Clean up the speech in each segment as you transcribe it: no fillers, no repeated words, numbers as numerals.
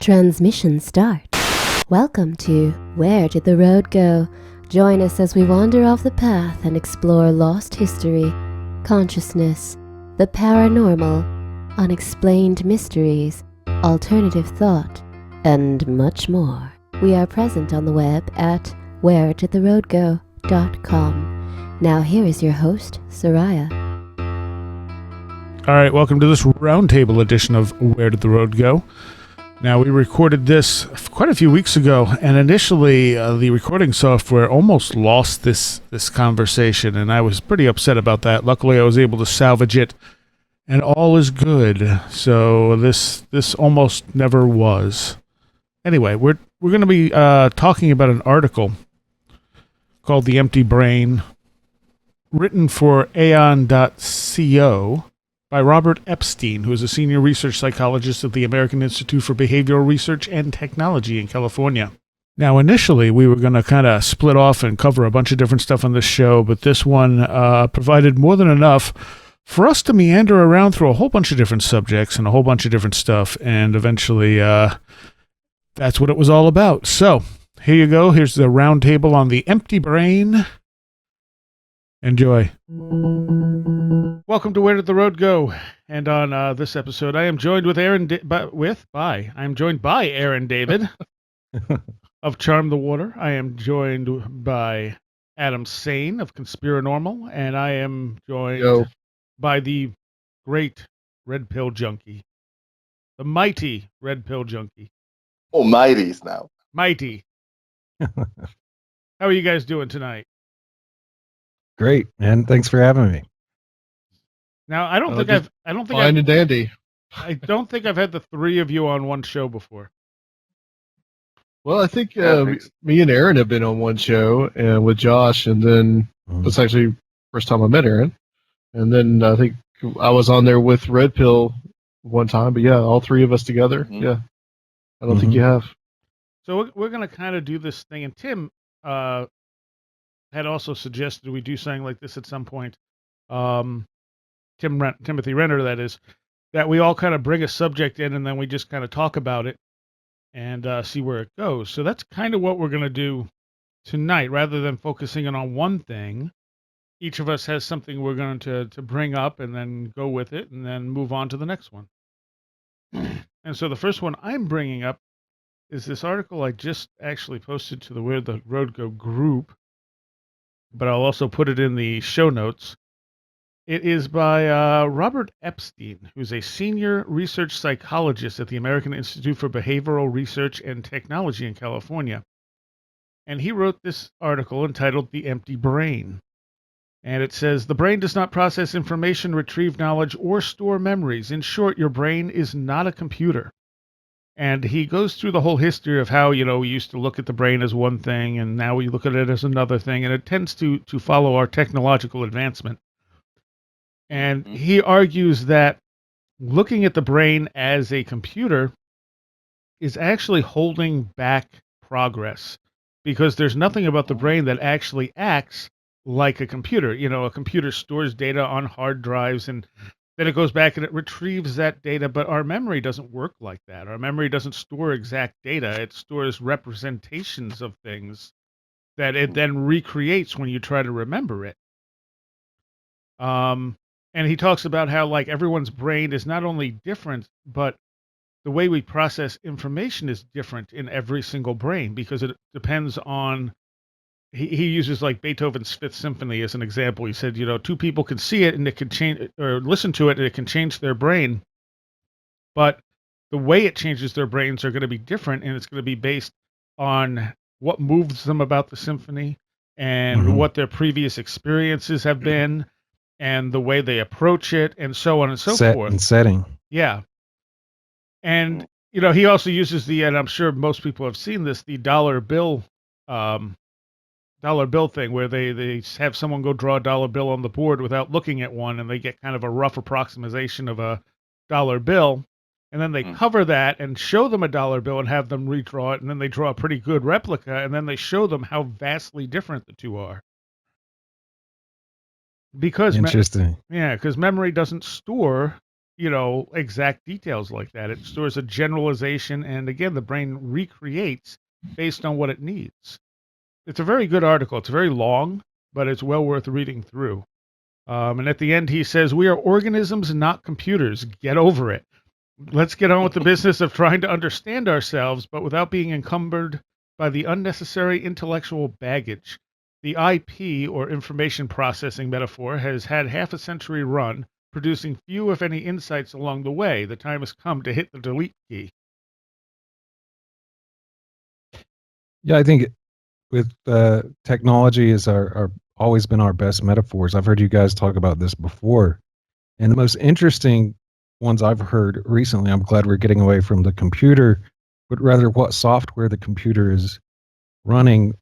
Transmission start. Welcome to Where Did the Road Go? Join us as we wander off the path and explore lost history, consciousness, the paranormal, unexplained mysteries, alternative thought, and much more. We are present on the web at wheredidtheroadgo.com. Now here is your host, Soraya. All right, welcome to this Roundtable edition of Where Did the Road Go? Now, we recorded this quite a few weeks ago, and initially the recording software almost lost this conversation, and I was pretty upset about that. Luckily, I was able to salvage it, and all is good. So this almost never was. Anyway, we're going to be talking about an article called "The Empty Brain," written for Aeon.co. by Robert Epstein, who is a senior research psychologist at the American Institute for Behavioral Research and Technology in California. Now, initially, we were going to kind of split off and cover a bunch of different stuff on this show, but this one provided more than enough for us to meander around through a whole bunch of different subjects and a whole bunch of different stuff, and eventually that's what it was all about. So, here you go. Here's the roundtable on the empty brain. Enjoy. Welcome to Where Did the Road Go? And on this episode, I am joined with I am joined by Aaron David of Charm the Water. I am joined by Adam Sane of Conspiranormal, and I am joined by the great Red Pill Junkie, the mighty Red Pill Junkie. Oh, mighties now. Mighty. How are you guys doing tonight? Great, man. Thanks for having me. Now, I don't think I've Fine and dandy. I don't think I've had the three of you on one show before. Well, I think me and Aaron have been on one show and with Josh, and then that's actually the first time I met Aaron. And then I think I was on there with Red Pill one time, but yeah, all three of us together. Mm-hmm. Yeah. I don't think you have. So we're going to kind of do this thing, and Tim had also suggested we do something like this at some point. Timothy Renner, that is, that we all kind of bring a subject in and then we just kind of talk about it and see where it goes. So that's kind of what we're going to do tonight. Rather than focusing on one thing, each of us has something we're going to bring up and then go with it and then move on to the next one. And so the first one I'm bringing up is this article I just actually posted to the Where the Road Go group, but I'll also put it in the show notes. It is by Robert Epstein, who's a senior research psychologist at the American Institute for Behavioral Research and Technology in California. And he wrote this article entitled "The Empty Brain." And it says, "The brain does not process information, retrieve knowledge, or store memories. In short, your brain is not a computer." And he goes through the whole history of how, we used to look at the brain as one thing, and now we look at it as another thing, and it tends to follow our technological advancement. And he argues that looking at the brain as a computer is actually holding back progress, because there's nothing about the brain that actually acts like a computer. A computer stores data on hard drives, and then it goes back and it retrieves that data, but our memory doesn't work like that. Our memory doesn't store exact data. It stores representations of things that it then recreates when you try to remember it. And he talks about how, everyone's brain is not only different, but the way we process information is different in every single brain, because it depends on, he uses Beethoven's Fifth Symphony as an example. He said, two people can see it and it can change, or listen to it and it can change their brain, but the way it changes their brains are going to be different, and it's going to be based on what moves them about the symphony and what their previous experiences have been and the way they approach it and so on and so forth. And setting. Yeah. And, he also uses and I'm sure most people have seen this, the dollar bill thing, where they have someone go draw a dollar bill on the board without looking at one, and they get kind of a rough approximation of a dollar bill, and then they cover that and show them a dollar bill and have them redraw it, and then they draw a pretty good replica, and then they show them how vastly different the two are. Because interesting. because memory doesn't store exact details like that. It stores a generalization, and again, the brain recreates based on what it needs. It's a very good article. It's very long, but it's well worth reading through. And at the end, he says, "We are organisms, not computers. Get over it. Let's get on with the business of trying to understand ourselves, but without being encumbered by the unnecessary intellectual baggage." The IP, or information processing metaphor, has had half a century run, producing few, if any, insights along the way. The time has come to hit the delete key. Yeah, I think with technology is our always been our best metaphors. I've heard you guys talk about this before, and the most interesting ones I've heard recently. I'm glad we're getting away from the computer, but rather what software the computer is running.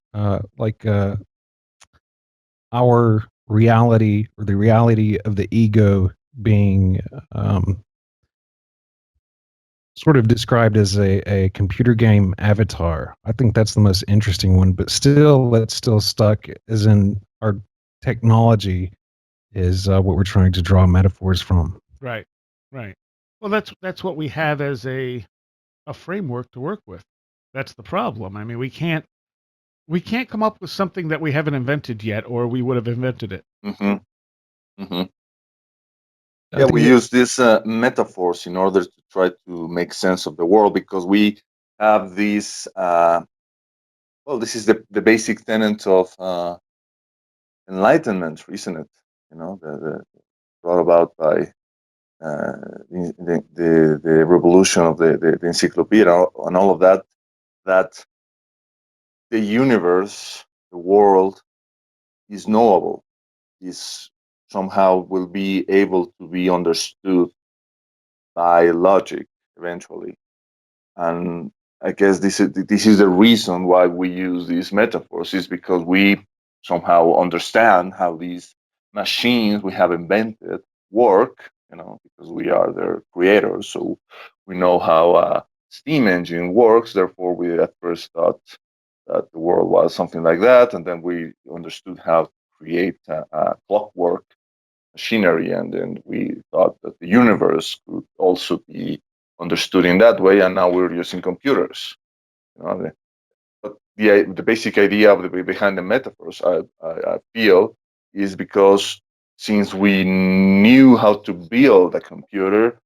Our reality, or the reality of the ego, being sort of described as a computer game avatar. I think that's the most interesting one, but still, that's still stuck as in our technology is what we're trying to draw metaphors from. Right, right. Well, that's what we have as a framework to work with. That's the problem. I mean, we can't come up with something that we haven't invented yet, or we would have invented it. Hmm. Hmm. I Yeah, think we use these metaphors in order to try to make sense of the world because we have these. Well, this is the basic tenet of enlightenment, isn't it? Brought about by the revolution of the encyclopedia and all of that. That the universe, the world, is knowable, is somehow will be able to be understood by logic eventually. And I guess this is the reason why we use these metaphors, is because we somehow understand how these machines we have invented work, because we are their creators. So we know how a steam engine works. Therefore, we at first thought that the world was something like that, and then we understood how to create a clockwork machinery, and then we thought that the universe could also be understood in that way, and now we're using computers. But the basic idea of behind the metaphors, I feel, is because since we knew how to build a computer,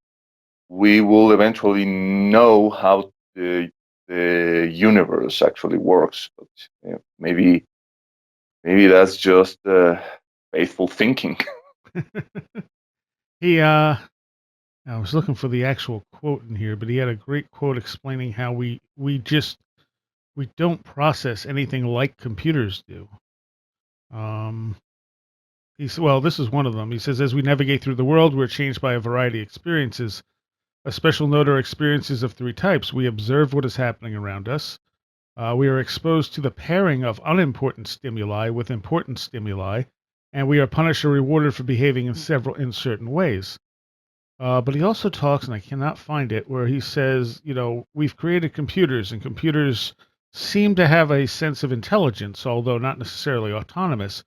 we will eventually know how the universe actually works. But maybe that's just faithful thinking. I was looking for the actual quote in here, but he had a great quote explaining how we don't process anything like computers do. Um, well, this is one of them. He says, as we navigate through the world, we're changed by a variety of experiences. A special note are experiences of three types. We observe what is happening around us. We are exposed to the pairing of unimportant stimuli with important stimuli, and we are punished or rewarded for behaving in certain ways. But he also talks, and I cannot find it, where he says, we've created computers, and computers seem to have a sense of intelligence, although not necessarily autonomous.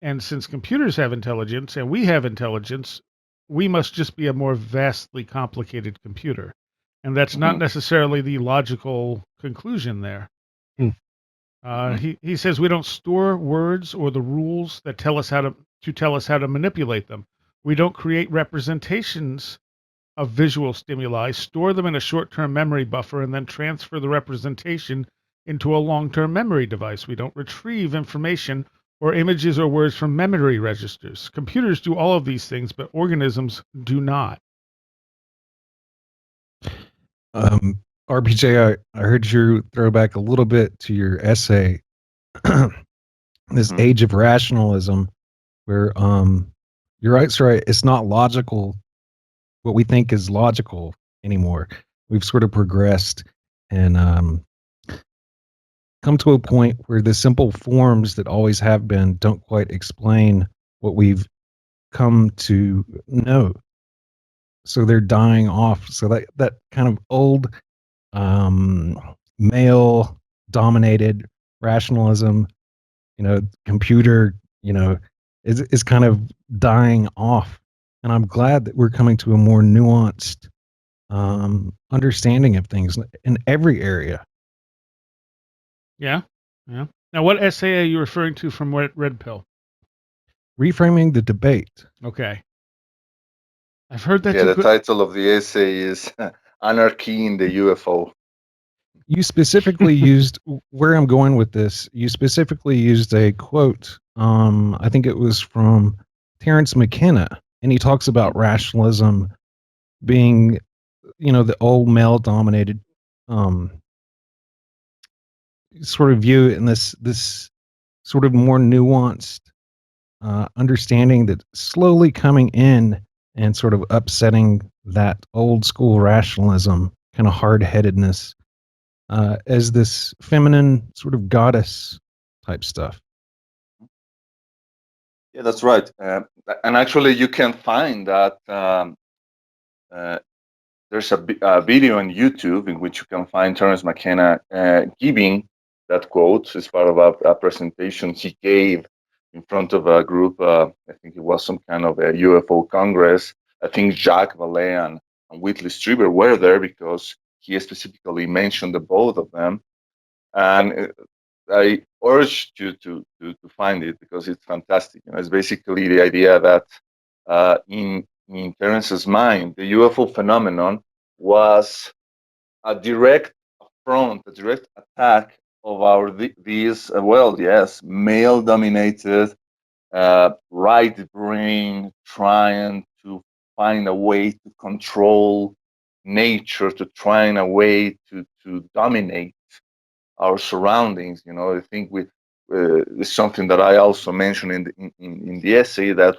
And since computers have intelligence and we have intelligence, we must just be a more vastly complicated computer. And that's not Mhm. necessarily the logical conclusion there. Hmm. He says we don't store words or the rules that tell us how to manipulate them. We don't create representations of visual stimuli, store them in a short-term memory buffer, and then transfer the representation into a long-term memory device. We don't retrieve information or images or words from memory registers. Computers do all of these things, but organisms do not. RPJ, I heard you throw back a little bit to your essay, this Mhm. age of rationalism, where you're right, sorry, it's not logical. What we think is logical anymore. We've sort of progressed and come to a point where the simple forms that always have been don't quite explain what we've come to know. So they're dying off. So that kind of old male dominated rationalism, computer, is kind of dying off. And I'm glad that we're coming to a more nuanced understanding of things in every area. Yeah. Yeah. Now, what essay are you referring to from Red Pill? Reframing the debate. Okay. I've heard that's Yeah, a the good. title of the essay is Anarchy in the UFO. You specifically used, where I'm going with this, you specifically used a quote. I think it was from Terence McKenna, and he talks about rationalism being, the old male dominated sort of view, and this sort of more nuanced understanding that slowly coming in and sort of upsetting that old school rationalism, kind of hard headedness, as this feminine sort of goddess type stuff. Yeah, that's right. And actually, you can find that uh, there's a video on YouTube in which you can find Terence McKenna giving that quote as part of a presentation he gave in front of a group. I think it was some kind of a UFO Congress. I think Jacques Vallée and Whitley Strieber were there because he specifically mentioned the both of them. And I urge you to find it because it's fantastic. It's basically the idea that in Terence's mind, the UFO phenomenon was a direct affront, a direct attack of these yes, male-dominated right brain trying to find a way to control nature, to trying a way to dominate our surroundings. I think it's something that I also mentioned in the essay, that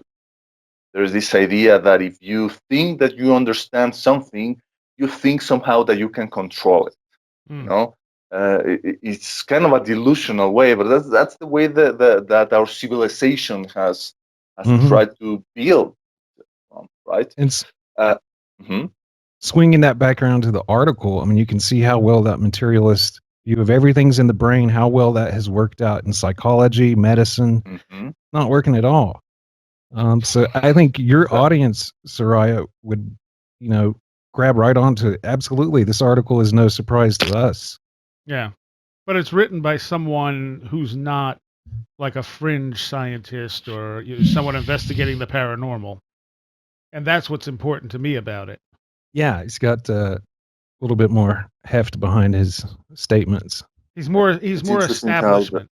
there's this idea that if you think that you understand something, you think somehow that you can control it. It's kind of a delusional way, but that's the way that our civilization has tried to build, right? And Mhm. swinging that back around to the article, I mean, you can see how well that materialist view of everything's in the brain, how well that has worked out in psychology, medicine, not working at all. So I think your audience, Soraya, would, grab right onto it. Absolutely. This article is no surprise to us. Yeah. But it's written by someone who's not like a fringe scientist or someone investigating the paranormal. And that's what's important to me about it. Yeah, he's got a little bit more heft behind his statements. He's more interesting establishment.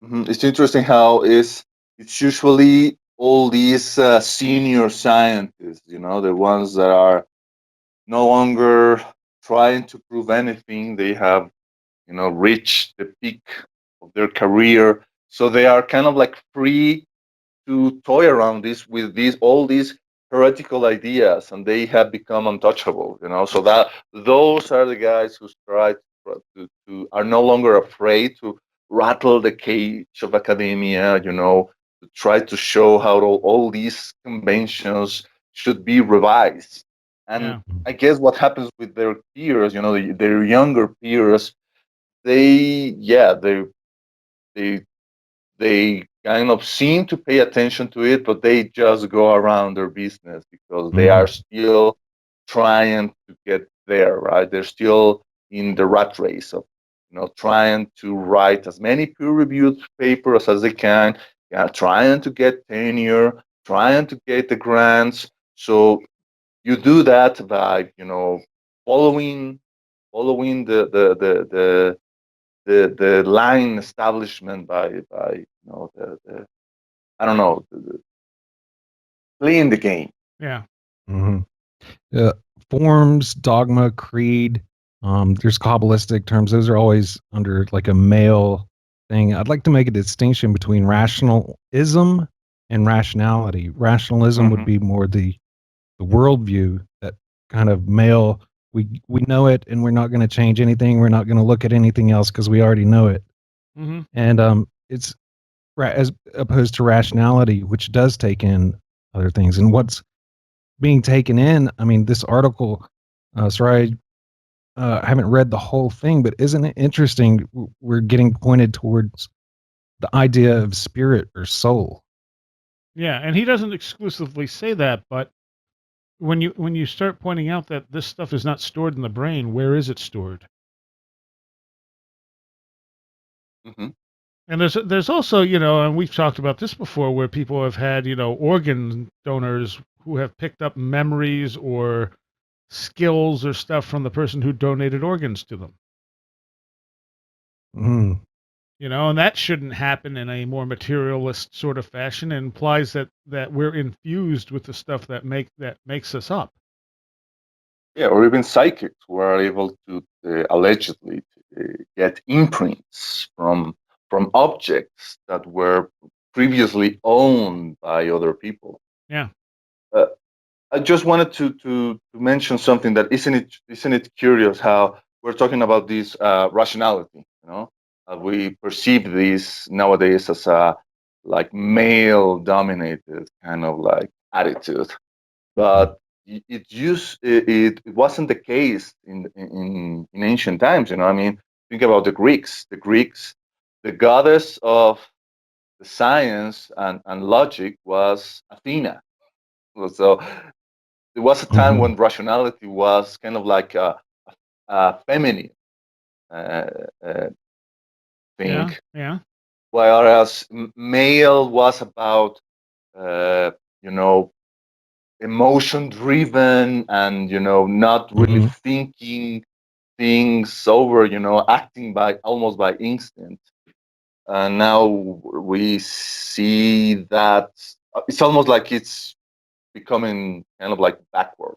It's interesting how it's usually all these senior scientists, the ones that are no longer trying to prove anything. They have, reached the peak of their career, so they are kind of like free to toy around with all these heretical ideas, and they have become untouchable. So that those are the guys who try to are no longer afraid to rattle the cage of academia. To try to show how all these conventions should be revised. And I guess what happens with their peers, their younger peers, they they they kind of seem to pay attention to it, but they just go around their business because they are still trying to get there, right? They're still in the rat race of, trying to write as many peer-reviewed papers as they can, trying to get tenure, trying to get the grants. So you do that by, following the line establishment by the I don't know, playing the game. Yeah. Forms, dogma, creed. There's Kabbalistic terms. Those are always under like a male thing. I'd like to make a distinction between rationalism and rationality. Rationalism would be more the worldview, that kind of male. We know it, and we're not going to change anything. We're not going to look at anything else because we already know it. And it's as opposed to rationality, which does take in other things. And what's being taken in, I mean, this article, sorry, I haven't read the whole thing, but isn't it interesting? We're getting pointed towards the idea of spirit or soul. Yeah, and he doesn't exclusively say that, but when you start pointing out that this stuff is not stored in the brain, where is it stored? Hmm. And there's also, and we've talked about this before, where people have had, organ donors who have picked up memories or skills or stuff from the person who donated organs to them. Mm. And that shouldn't happen in a more materialist sort of fashion. It implies that we're infused with the stuff that makes us up. Yeah, or even psychics who are able to allegedly get imprints from objects that were previously owned by other people. Yeah. Uh, I just wanted to mention something that isn't it curious how we're talking about this rationality, we perceive this nowadays as a like male dominated kind of like attitude, but it wasn't the case in ancient times. I mean, think about the Greeks. The goddess of the science and logic was Athena. So there was a time Hmm. when rationality was kind of like a feminine uh, uh, thing, Yeah. Yeah. whereas male was about uh, you know emotion driven and not really Hmm. thinking things over, acting by almost by instinct. And now we see that it's almost like it's becoming kind of like backward.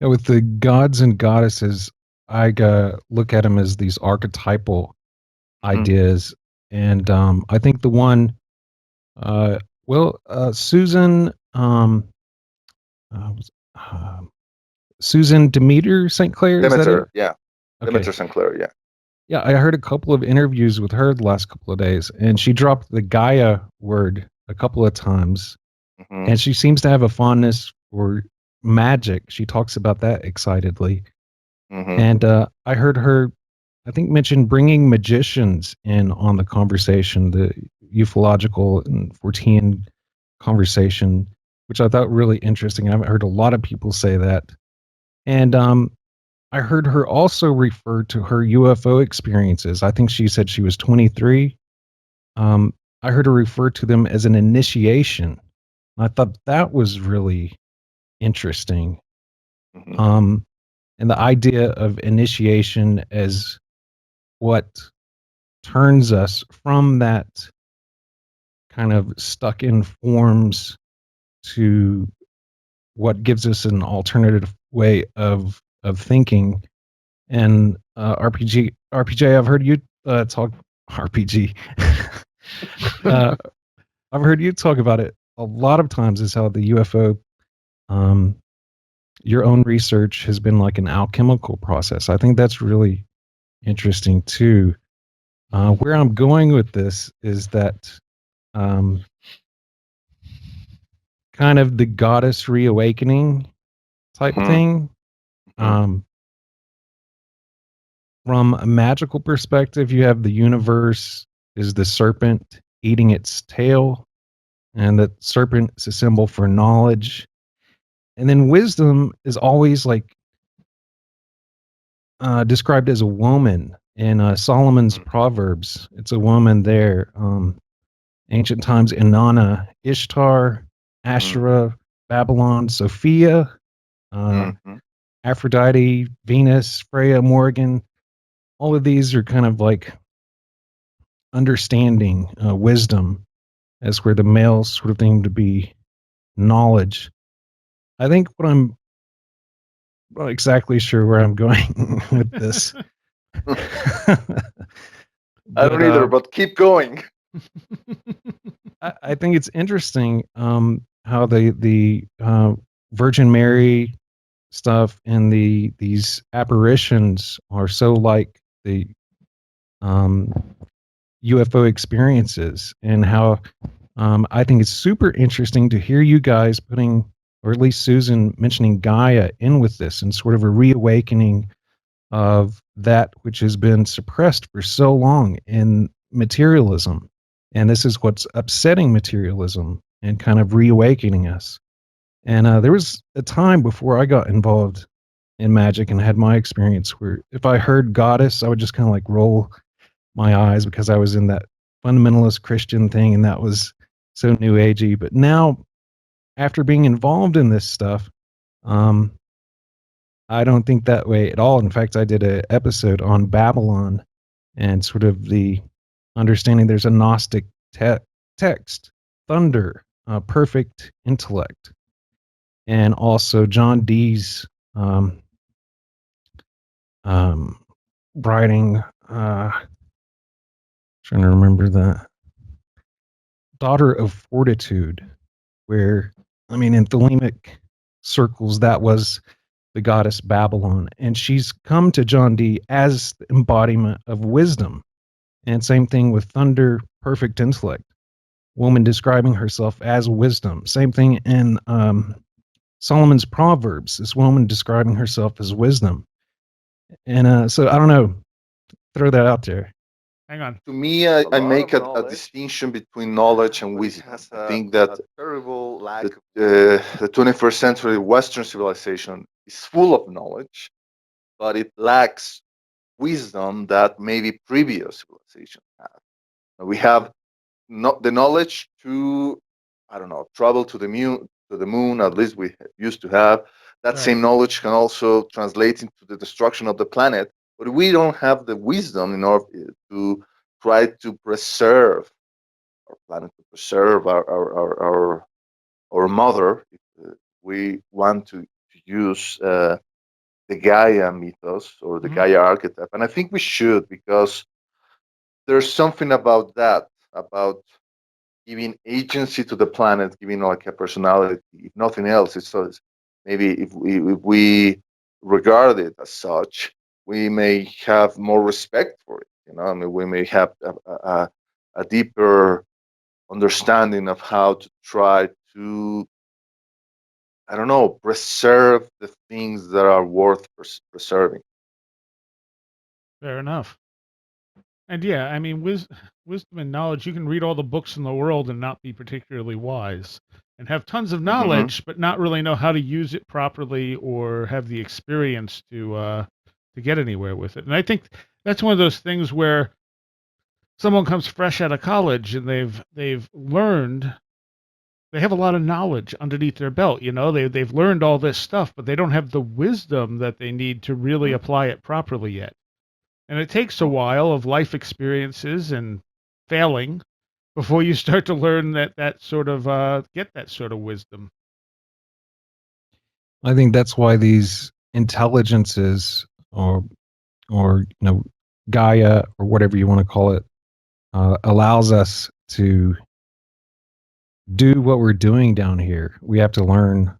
Yeah, with the gods and goddesses, I look at them as these archetypal Hmm. ideas, and I think the one, Susan, uh, was- uh, Susan Demeter St. Clair, is that it? Demeter, yeah. Okay. Demeter Sinclair, yeah. Yeah, I heard a couple of interviews with her the last couple of days, and she dropped the Gaia word a couple of times, Hmm. and she seems to have a fondness for magic. She talks about that excitedly. Hmm. And I heard her, I think, mention bringing magicians in on the conversation, the ufological and Fortean conversation, which I thought really interesting. I haven't heard a lot of people say that. And I heard her also refer to her UFO experiences. I think she said she was 23. Um, I heard her refer to them as an initiation. I thought that was really interesting. Hmm. Um, and the idea of initiation as what turns us from that kind of stuck in forms to what gives us an alternative way of thinking. And RPJ, I've heard you talk RPG. uh, I've heard you talk about it a lot of times. Is how the UFO, um, your own research has been like an alchemical process. I think that's really interesting too. Where I'm going with this is that um, kind of the goddess reawakening type Hmm. thing. Hmm. Um, from a magical perspective, you have the universe is the serpent eating its tail, and the serpent is a symbol for knowledge. And then wisdom is always like described as a woman in Solomon's Proverbs. It's a woman there. Ancient times, Inanna, Ishtar, Hmm. Asherah, Babylon, Sophia, uh, Hmm. Aphrodite, Venus, Freya, Morgan. All of these are kind of like understanding, wisdom, as where the male sort of thing to be knowledge. I think what I'm not exactly sure where I'm going with this. I don't But either, but keep going. I think it's interesting how the Virgin Mary stuff and these apparitions are so like the um, UFO experiences, and how I think it's super interesting to hear you guys putting, or at least Susan mentioning Gaia in with this, and sort of a reawakening of that which has been suppressed for so long in materialism And this is what's upsetting materialism and kind of reawakening us. And there was a time before I got involved in magic and had my experience where if I heard goddess, I would just kind of like roll my eyes because I was in that fundamentalist Christian thing and that was so new agey. But now, after being involved in this stuff, I don't think that way at all. In fact, I did an episode on Babylon and sort of the understanding there's a Gnostic text, thunder, perfect intellect, and also John Dee's writing. Trying to remember that Daughter of Fortitude, where in Thelemic circles that was the goddess Babylon, and she's come to John Dee as the embodiment of wisdom. And same thing with thunder, perfect intellect, woman describing herself as wisdom. Same thing in Solomon's Proverbs, this woman describing herself as wisdom. And so I don't know, throw that out there. Hang on. To me, I make a distinction between knowledge and wisdom. I think that the 21st century Western civilization is full of knowledge, but it lacks wisdom that maybe previous civilizations had. We have the knowledge to, I don't know, travel to the moon. At least we used to have. That same knowledge can also translate into the destruction of the planet. But we don't have the wisdom in order to try to preserve our planet, to preserve our mother. If we want to use the Gaia mythos or the Gaia archetype, and I think we should, because there's something about that, about giving agency to the planet, giving like a personality. If nothing else, it's maybe if we regard it as such, we may have more respect for it. We may have a deeper understanding of how to try to, I don't know, preserve the things that are worth preserving. Fair enough. And yeah, wisdom and knowledge, you can read all the books in the world and not be particularly wise, and have tons of knowledge, but not really know how to use it properly or have the experience to get anywhere with it. And I think that's one of those things where someone comes fresh out of college and they've learned, they have a lot of knowledge underneath their belt. They've learned all this stuff, but they don't have the wisdom that they need to really apply it properly yet. And it takes a while of life experiences and failing before you start to learn that sort of get that sort of wisdom. I think that's why these intelligences or Gaia or whatever you want to call it allows us to do what we're doing down here. We have to learn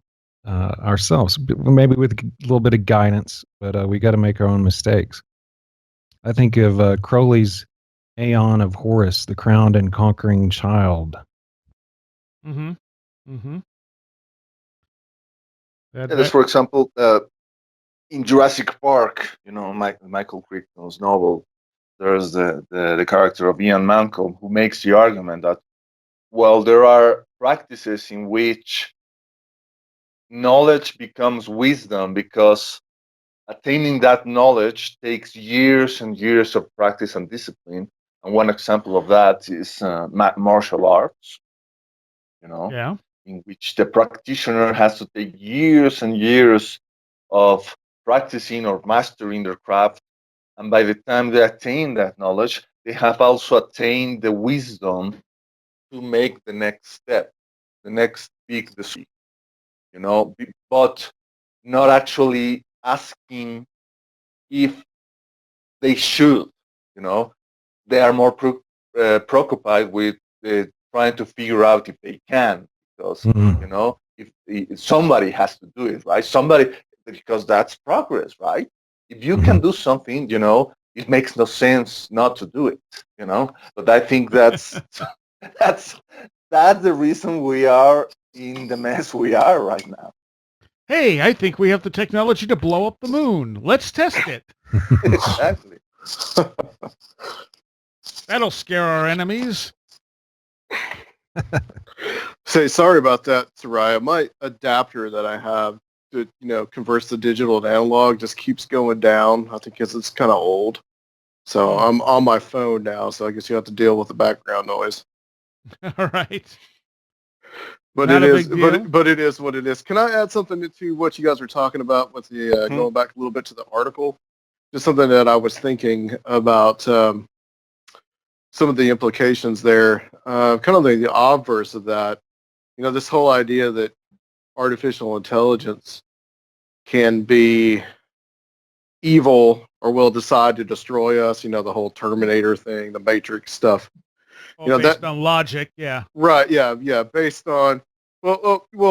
ourselves, maybe with a little bit of guidance, but we got to make our own mistakes. I think of Crowley's Aeon of Horus, the crowned and conquering child. There's, for example, in Jurassic Park, Michael Crichton's novel, there's the character of Ian Malcolm, who makes the argument that, well, there are practices in which knowledge becomes wisdom because attaining that knowledge takes years and years of practice and discipline. And one example of that is martial arts, in which the practitioner has to take years and years of practicing or mastering their craft. And by the time they attain that knowledge, they have also attained the wisdom to make the next step, the next big decision, but not actually asking if they should, they are more preoccupied with trying to figure out if they can, because, if somebody has to do it, right? Because that's progress, right? If you can do something, it makes no sense not to do it, but I think that's the reason we are in the mess we are right now. Hey, I think we have the technology to blow up the moon. Let's test it. Exactly. That'll scare our enemies. Say sorry about that, Soraya. My adapter that I have to converts the digital to analog just keeps going down. I think because it's kind of old. So I'm on my phone now, so I guess you have to deal with the background noise. All right. But Not it a is, big deal. but it is what it is. Can I add something to what you guys were talking about with the going back a little bit to the article? Just something that I was thinking about some of the implications there. Kind of the obverse of that. This whole idea that artificial intelligence can be evil or will decide to destroy us. The whole Terminator thing, the Matrix stuff. Based on logic, yeah. Right, yeah. Based on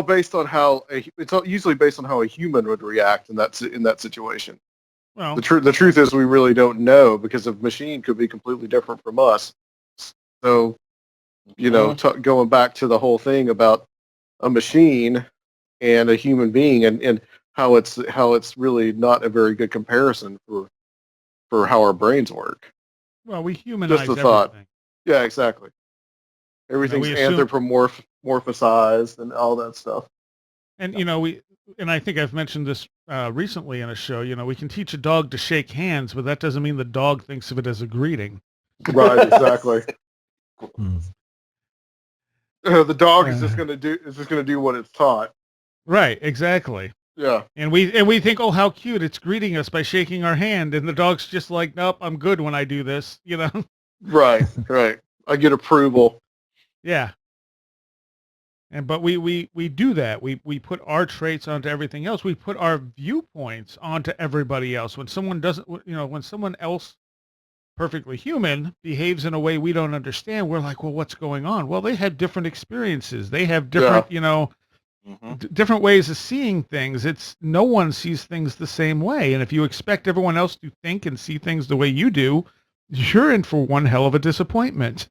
based on how it's usually based on how a human would react in that situation. Well, the truth is we really don't know because a machine could be completely different from us. So, going back to the whole thing about a machine and a human being and how it's really not a very good comparison for how our brains work. Well, we humanize Just a thought. everything. Yeah, exactly. Everything's anthropomorphized and all that stuff. And I think I've mentioned this recently in a show. We can teach a dog to shake hands, but that doesn't mean the dog thinks of it as a greeting. Right, exactly. The dog is just gonna do what it's taught. Right, exactly. Yeah. And we think, oh, how cute! It's greeting us by shaking our hand, and the dog's just like, nope, I'm good when I do this. Right. I get approval. Yeah. But we do that. We put our traits onto everything else. We put our viewpoints onto everybody else. When someone doesn't, when someone else, perfectly human, behaves in a way we don't understand, we're like, well, what's going on? Well, they had different experiences. They have different, different ways of seeing things. No one sees things the same way. And if you expect everyone else to think and see things the way you do, you're in for one hell of a disappointment.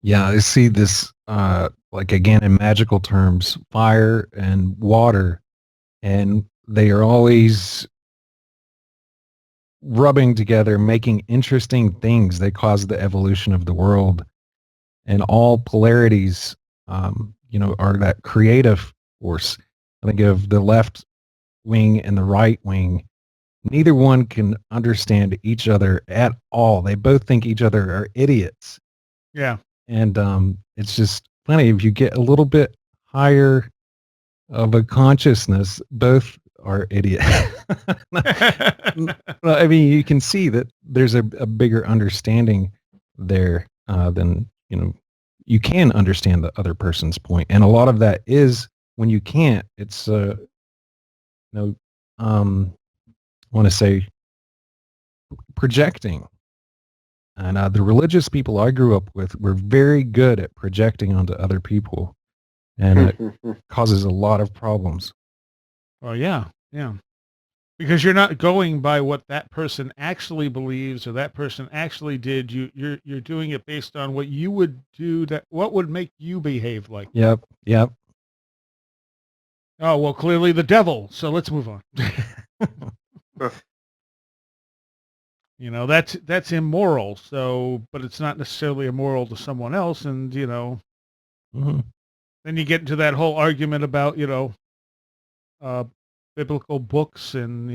Yeah, I see this, like again, in magical terms, fire and water, and they are always rubbing together, making interesting things that cause the evolution of the world. And all polarities, are that creative force. I think of the left wing and the right wing. Neither one can understand each other at all. They both think each other are idiots. Yeah. And it's just funny, if you get a little bit higher of a consciousness, both are idiots. I mean, you can see that there's a bigger understanding there than, you can understand the other person's point. And a lot of that is when you can't, it's, I want to say projecting. And the religious people I grew up with were very good at projecting onto other people, and it causes a lot of problems. Oh, yeah. Because you're not going by what that person actually believes or that person actually did. You're doing it based on what you would do, what would make you behave like. Yep. Oh, well, clearly the devil. So let's move on. That's immoral. So, but it's not necessarily immoral to someone else. And, Mm-hmm. then you get into that whole argument about, biblical books and,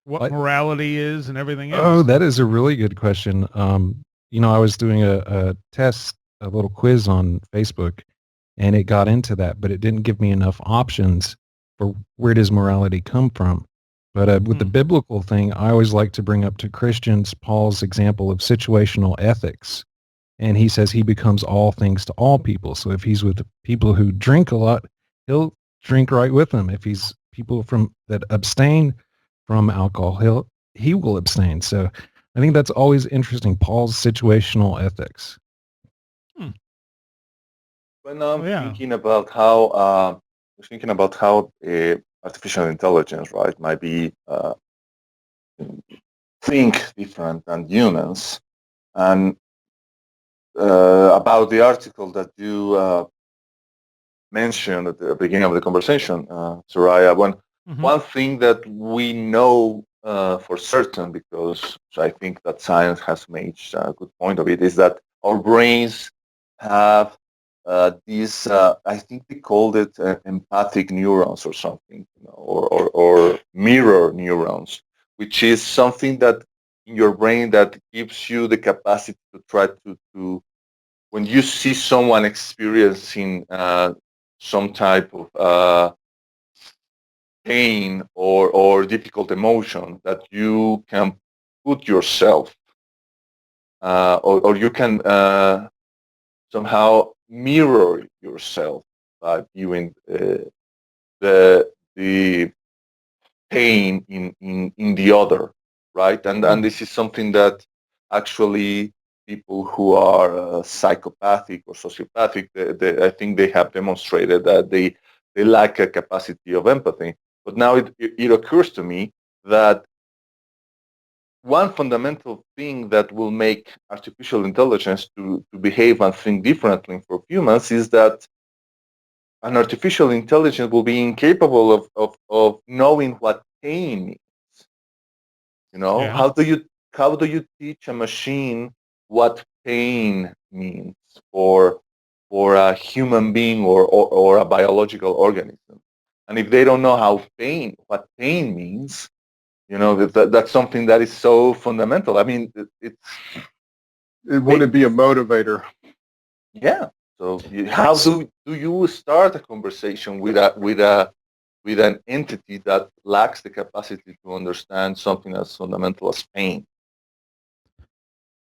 what morality is and everything else. Oh, that is a really good question. I was doing a test, a little quiz on Facebook, and it got into that, but it didn't give me enough options for where does morality come from. But with the biblical thing, I always like to bring up to Christians Paul's example of situational ethics. And he says he becomes all things to all people. So if he's with people who drink a lot, he'll drink right with them. If he's people that abstain from alcohol, he will abstain. So I think that's always interesting, Paul's situational ethics. When I'm thinking about how artificial intelligence, right, might be think different than humans, and about the article that you mentioned at the beginning of the conversation, Soraya, one thing that we know for certain, because I think that science has made a good point of it, is that our brains have these, I think they called it empathic neurons or something, or mirror neurons, which is something that in your brain that gives you the capacity to try to when you see someone experiencing some type of pain or difficult emotion, that you can put yourself or you can somehow mirror yourself by viewing the pain in the other, right? And this is something that actually people who are psychopathic or sociopathic, I think they have demonstrated that they lack a capacity of empathy. But now it occurs to me that one fundamental thing that will make artificial intelligence to behave and think differently for humans is that an artificial intelligence will be incapable of knowing what pain means. Yeah. How do you teach a machine what pain means for a human being or a biological organism? And if they don't know what pain means, that's something that is so fundamental. I mean, It wouldn't be a motivator. yeah. So how do you start a conversation with an entity that lacks the capacity to understand something as fundamental as pain?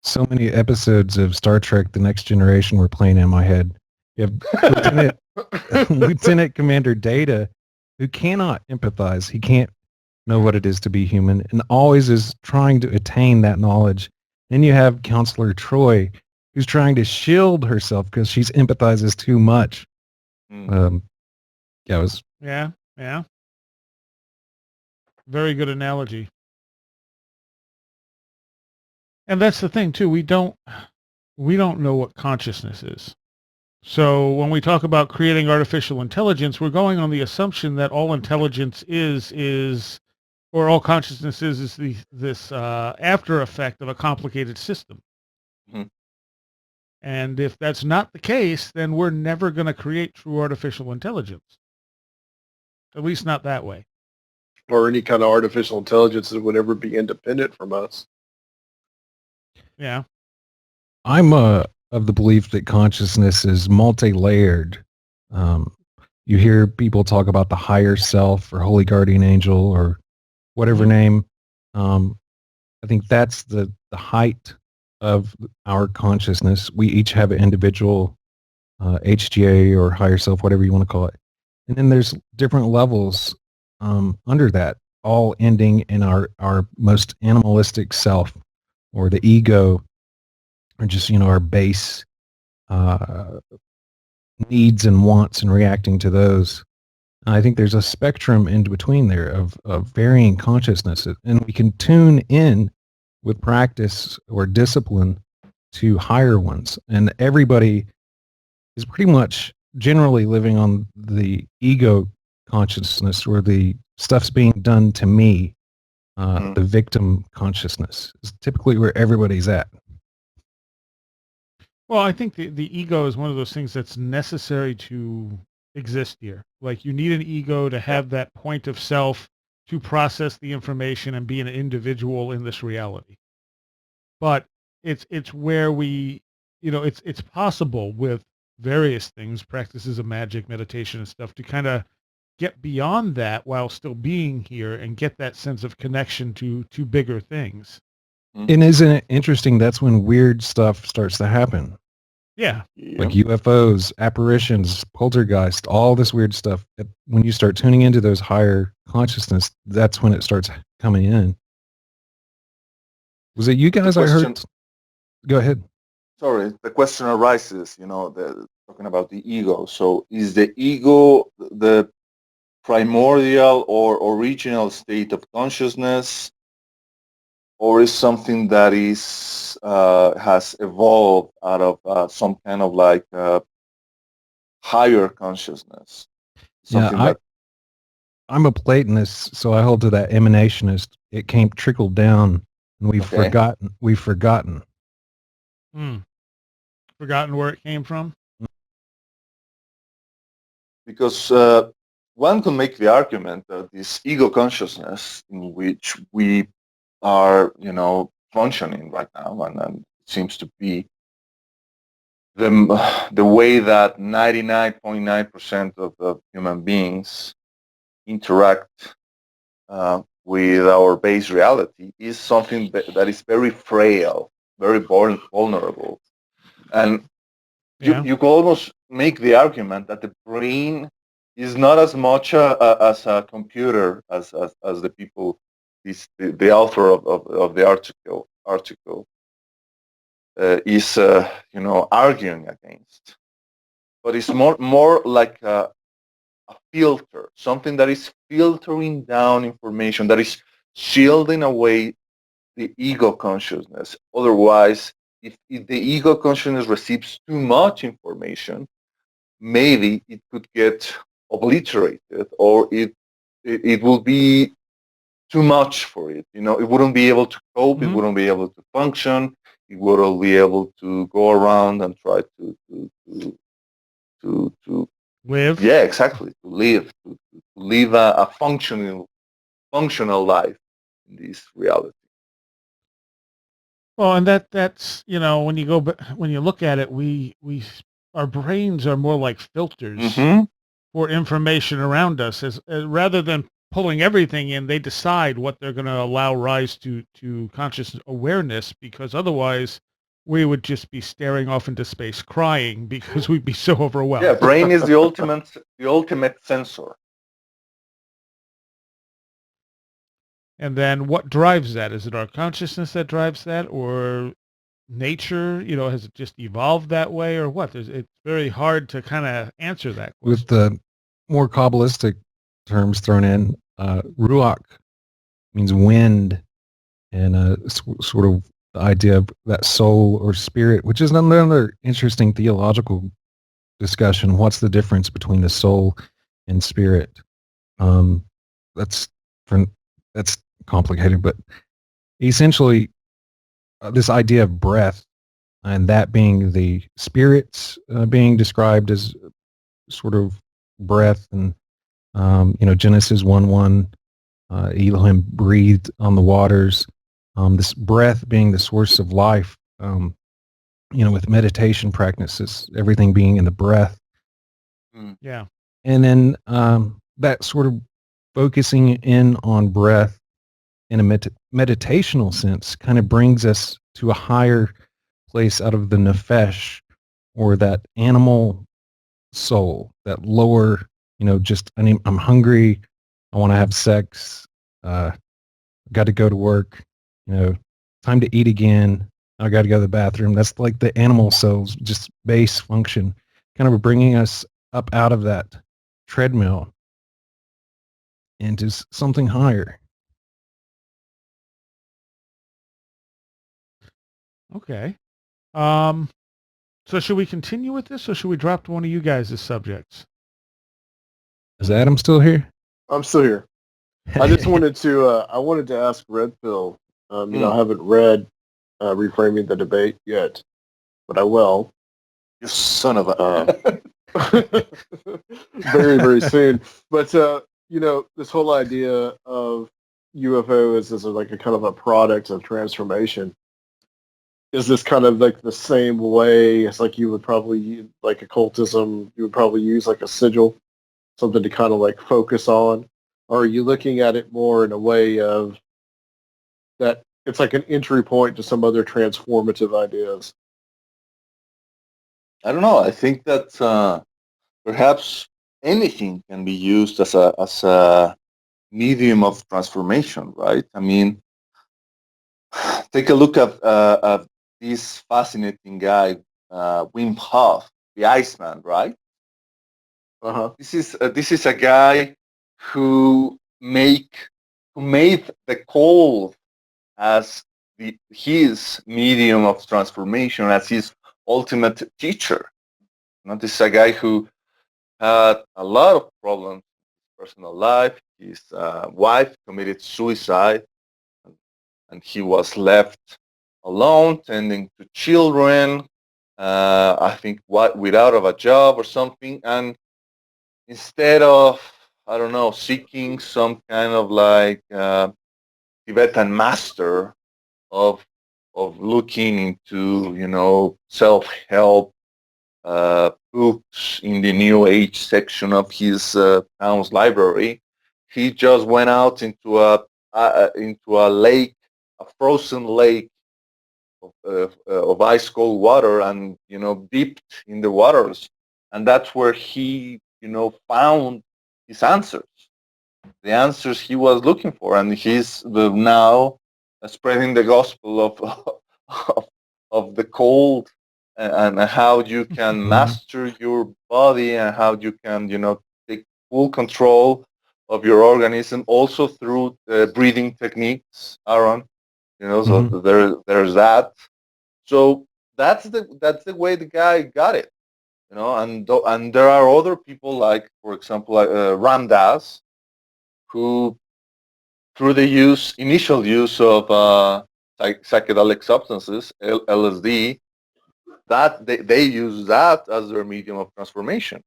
So many episodes of Star Trek: The Next Generation were playing in my head. You have Lieutenant Commander Data, who cannot empathize. He can't know what it is to be human, and always is trying to attain that knowledge. Then you have Counselor Troy, who's trying to shield herself because she's empathizes too much. Yeah, it was. Yeah. Very good analogy. And that's the thing too. We don't know what consciousness is. So when we talk about creating artificial intelligence, we're going on the assumption that all intelligence is or all consciousness is this after effect of a complicated system. Mhm. And if that's not the case, then we're never going to create true artificial intelligence. At least not that way. Or any kind of artificial intelligence that would ever be independent from us. Yeah. I'm of the belief that consciousness is multi-layered. You hear people talk about the higher self or holy guardian angel or whatever name. I think that's the height of our consciousness. We each have an individual HGA or higher self, whatever you want to call it. And then there's different levels under that, all ending in our most animalistic self or the ego, or just, our base needs and wants and reacting to those. I think there's a spectrum in between there of varying consciousnesses, and we can tune in with practice or discipline to higher ones. And everybody is pretty much generally living on the ego consciousness, or the stuff's being done to me. The victim consciousness is typically where everybody's at. Well, I think the ego is one of those things that's necessary to exist here. Like you need an ego to have that point of self to process the information and be an individual in this reality. But it's where we, it's possible with various things, practices of magic, meditation and stuff, to kind of get beyond that while still being here and get that sense of connection to bigger things. And isn't it interesting? That's when weird stuff starts to happen. Yeah. Like UFOs, apparitions, poltergeist, all this weird stuff. When you start tuning into those higher consciousness, that's when it starts coming in. Was it you guys I heard? Go ahead. Sorry, the question arises, talking about the ego. So is the ego the primordial or original state of consciousness, or is something that is has evolved out of some kind of like higher consciousness? I'm a Platonist, so I hold to that emanationist. It came trickled down, and we've forgotten. Hmm. forgotten where it came from? Because one can make the argument that this ego consciousness in which we are, functioning right now, and it seems to be the way that 99.9% of human beings interact with our base reality, is something that is very frail, very vulnerable. And Yeah. you could almost make the argument that the brain is not as much as a computer as the people, the author of the article is arguing against, but it's more like a filter, something that is filtering down information, that is shielding away the ego consciousness. Otherwise, if the ego consciousness receives too much information, maybe it could get obliterated, or it will be too much for it. It wouldn't be able to cope. It wouldn't be able to function. It wouldn't be able to go around and try to Live. yeah, exactly, to live a functional life in this reality. Well, and that's when you when you look at it, we our brains are more like filters Mm-hmm. for information around us, as rather than pulling everything in. They decide what they're going to allow rise to conscious awareness, because otherwise we would just be staring off into space crying because we'd be so overwhelmed. Yeah, brain is the ultimate sensor. And then what drives that? Is it our consciousness that drives that, or nature? Has it just evolved that way, or what? It's very hard to kind of answer that question. With the more Kabbalistic terms thrown in, ruach means wind, and sort of the idea of that soul or spirit, which is another interesting theological discussion. What's the difference between the soul and spirit? That's complicated, but essentially, this idea of breath, and that being the spirits being described as sort of breath, and Genesis 1:1, Elohim breathed on the waters. This breath being the source of life. With meditation practices, everything being in the breath. Yeah. And then that sort of focusing in on breath in a meditational sense kind of brings us to a higher place out of the nefesh, or that animal soul, that lower, I'm hungry, I want to have sex, got to go to work, time to eat again, I got to go to the bathroom. That's like the animal soul's just base function, kind of bringing us up out of that treadmill into something higher. Okay. So should we continue with this, or should we drop to one of you guys' subjects? Is Adam still here? I'm still here. I just wanted to ask Red Pill. I haven't read Reframing the Debate yet, but I will. You son of a. Very, very soon. But this whole idea of UFO as like a kind of a product of transformation. Is this kind of like the same way as like you would probably, like occultism, you would probably use like a sigil, something to kind of like focus on? Or are you looking at it more in a way of that it's like an entry point to some other transformative ideas? I don't know. I think that perhaps anything can be used as a medium of transformation, right? I mean, take a look at this fascinating guy, Wim Hof, the Iceman, right? Uh-huh. This is a guy who made the cold as his medium of transformation, as his ultimate teacher. This is a guy who had a lot of problems in his personal life. His wife committed suicide, and he was left alone tending to children, I think without of a job or something, and instead of, I don't know, seeking some kind of like Tibetan master of looking into, self-help books in the New Age section of his town's library, he just went out into a lake, a frozen lake of ice cold water, and dipped in the waters, and that's where he found his answers, the answers he was looking for, and he's now spreading the gospel of the cold, and how you can master your body, and how you can take full control of your organism, also through breathing techniques, Aaron. So there's that. So that's the way the guy got it. And there are other people, like, for example, Ramdas, who, through the initial use of psychedelic substances, LSD, that they use that as their medium of transformation.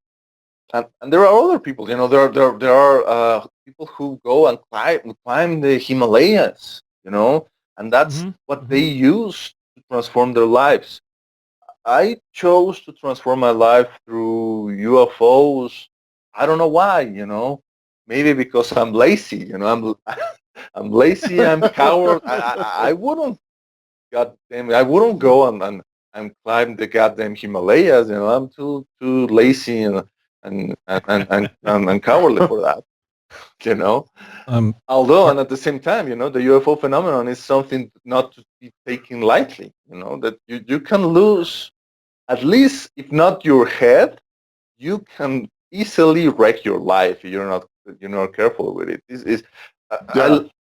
And there are other people, there are people who go and climb the Himalayas, and that's what they use to transform their lives. I chose to transform my life through UFOs. I don't know why, maybe because I'm lazy, I'm lazy, I'm coward. I wouldn't, goddamn, I wouldn't go and climb the goddamn Himalayas. I'm too lazy and cowardly for that. Although, and at the same time, the UFO phenomenon is something not to be taken lightly. That you can lose, at least if not your head, you can easily wreck your life if you're not careful with it.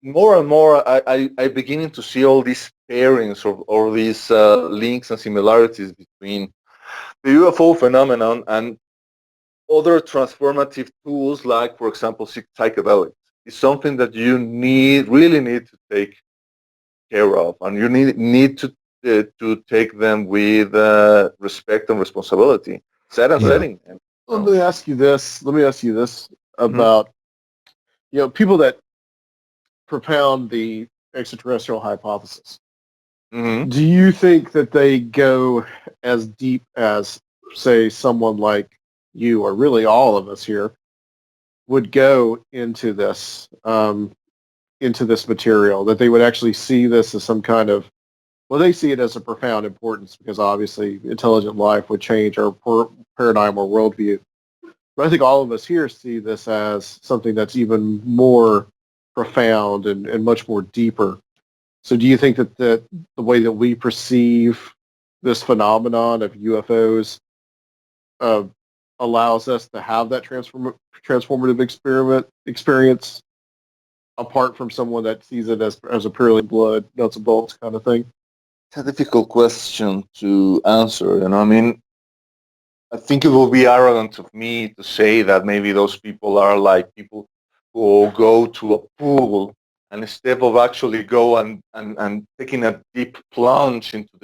More and more, I beginning to see all these pairings or these links and similarities between the UFO phenomenon and other transformative tools, like, for example, psychedelics. It's something that you really need to take care of, and you need to take them with respect and responsibility. Setting. Let me ask you this. About people that propound the extraterrestrial hypothesis. Mm-hmm. Do you think that they go as deep as, say, someone like you, or really all of us here, would go into this material? That they would actually see this as some kind of, well, they see it as a profound importance, because obviously intelligent life would change our paradigm or worldview. But I think all of us here see this as something that's even more profound and much more deeper. So do you think that the way that we perceive this phenomenon of UFOs allows us to have that transformative experience, apart from someone that sees it as a purely blood, nuts and bolts kind of thing? It's a difficult question to answer. I mean, I think it will be arrogant of me to say that maybe those people are like people who go to a pool, and instead of actually go and taking a deep plunge into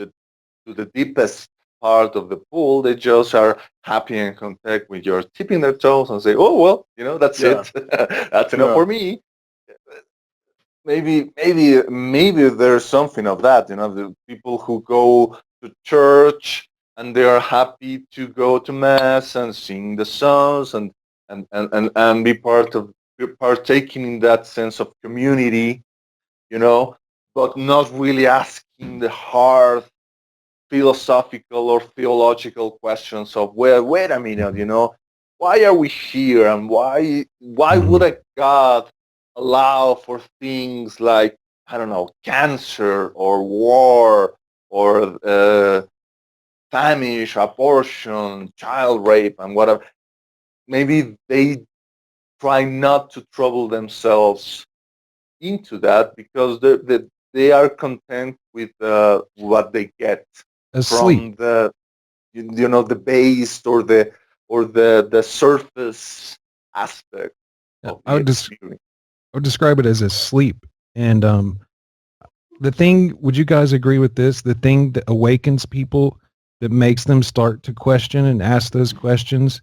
the deepest part of the pool, they just are happy and content with your tipping their toes and say, "Oh well, that's it. That's enough for me." Maybe there's something of that. The people who go to church and they are happy to go to mass and sing the songs and be partaking in that sense of community, but not really asking the hard philosophical or theological questions of, well, wait a minute, why are we here, and why would a God allow for things like, I don't know, cancer or war or famine, abortion, child rape, and whatever. Maybe they try not to trouble themselves into that, because they are content with what they get from the the base or the surface aspect of the experience. I would describe it as a sleep. And the thing, would you guys agree with this? The thing that awakens people that makes them start to question and ask those questions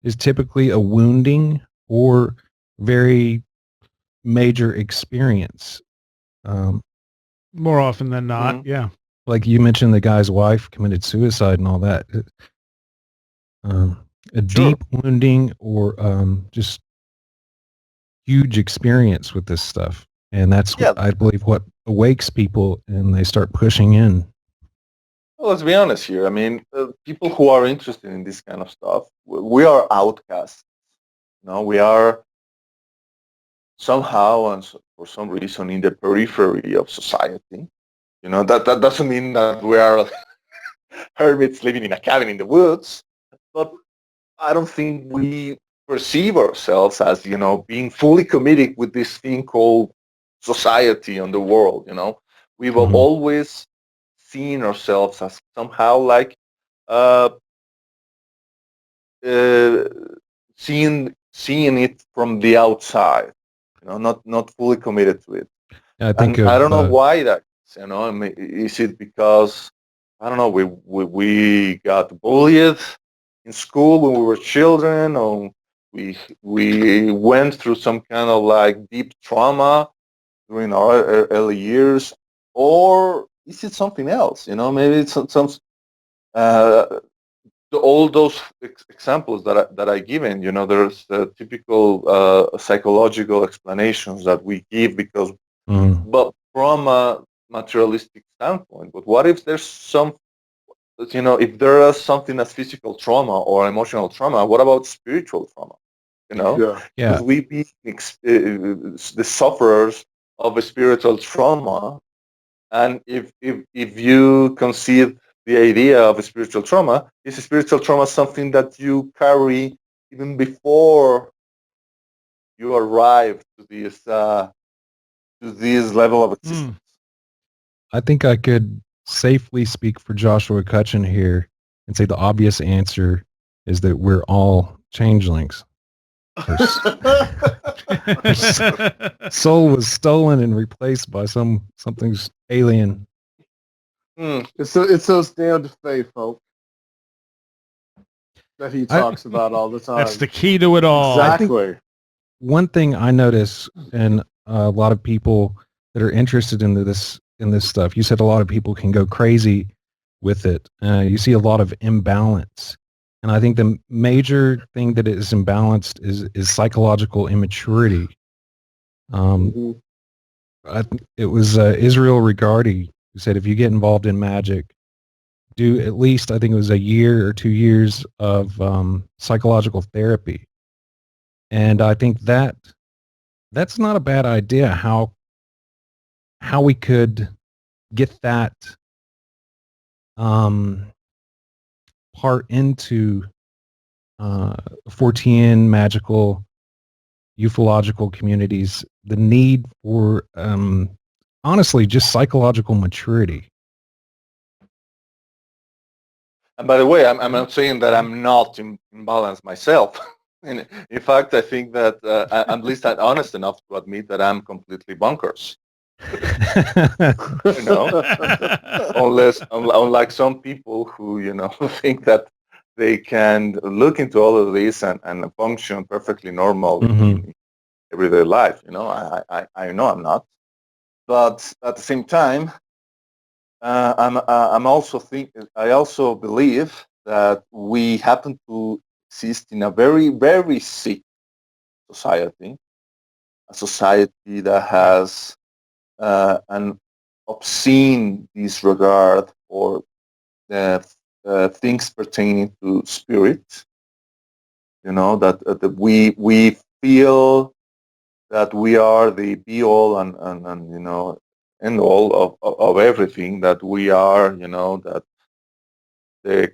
is typically a wounding or very major experience. More often than not, Mhm. yeah. Like you mentioned, the guy's wife committed suicide and all that. A Sure. deep wounding or just huge experience with this stuff. And that's, Yeah. I believe, what awakes people and they start pushing in. Well, let's be honest here. I mean, people who are interested in this kind of stuff, we are outcasts. We are somehow and for some reason in the periphery of society. That doesn't mean that we are hermits living in a cabin in the woods, but I don't think we perceive ourselves as, being fully committed with this thing called society on the world. We've Mhm. always seen ourselves as somehow like uh, uh, seeing it from the outside, not fully committed to it. I think And I of don't know why that is. I mean, is it because I don't know we got bullied in school when we were children, or we went through some kind of like deep trauma during our early years, or is it something else? Maybe it's some uh, all those examples that I given. There's typical psychological explanations that we give because Mhm. but from a materialistic standpoint. But what if there's if there is something as physical trauma or emotional trauma, what about spiritual trauma? Yeah. Yeah, Could we be the sufferers of a spiritual trauma? And if you conceive the idea of a spiritual trauma, is a spiritual trauma something that you carry even before you arrive to this level of existence? I think I could safely speak for Joshua Cutchin here and say the obvious answer is that we're all changelings. Our soul was stolen and replaced by something alien. Hmm. It's those damned faith folk that he I talks about all the That's time. the key to it all. I think Exactly. one thing I notice in a lot of people that are interested in this stuff, you said a lot of people can go crazy with it. You see a lot of imbalance, and I think the major thing that is imbalanced is psychological immaturity. Mhm. It was Israel Regardi who said if you get involved in magic, do at least I think it was a year or 2 years of psychological therapy, and I think that's not a bad idea. How we could get that um, part into Fortean magical ufological communities, the need for honestly just psychological maturity. And by the way, I'm not saying that I'm not in balance myself. In fact, I think that I'm at least honest enough to admit that I'm completely bonkers. You know, unlike some people who think that they can look into all of this and function perfectly normal Mhm. in everyday life. I know I'm not, but at the same time, I'm also I also believe that we happen to exist in a very very sick society, a society that has an obscene disregard for the things pertaining to spirit. That we feel that we are the be all and end all of everything, that we are that the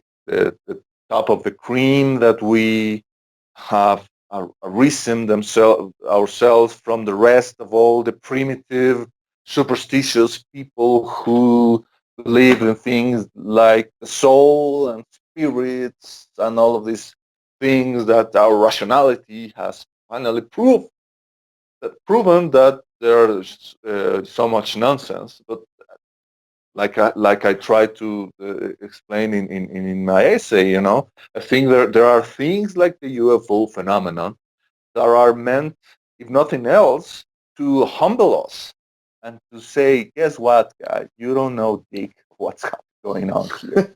top of the cream, that we have risen ourselves from the rest of all the primitive, superstitious people who believe in things like the soul and spirits and all of these things that our rationality has finally proven that there's so much nonsense. But like I try to explain in my essay, I think there are things like the UFO phenomenon that are meant, if nothing else, to humble us and to say, guess what, guy, you don't know dick what's going on here.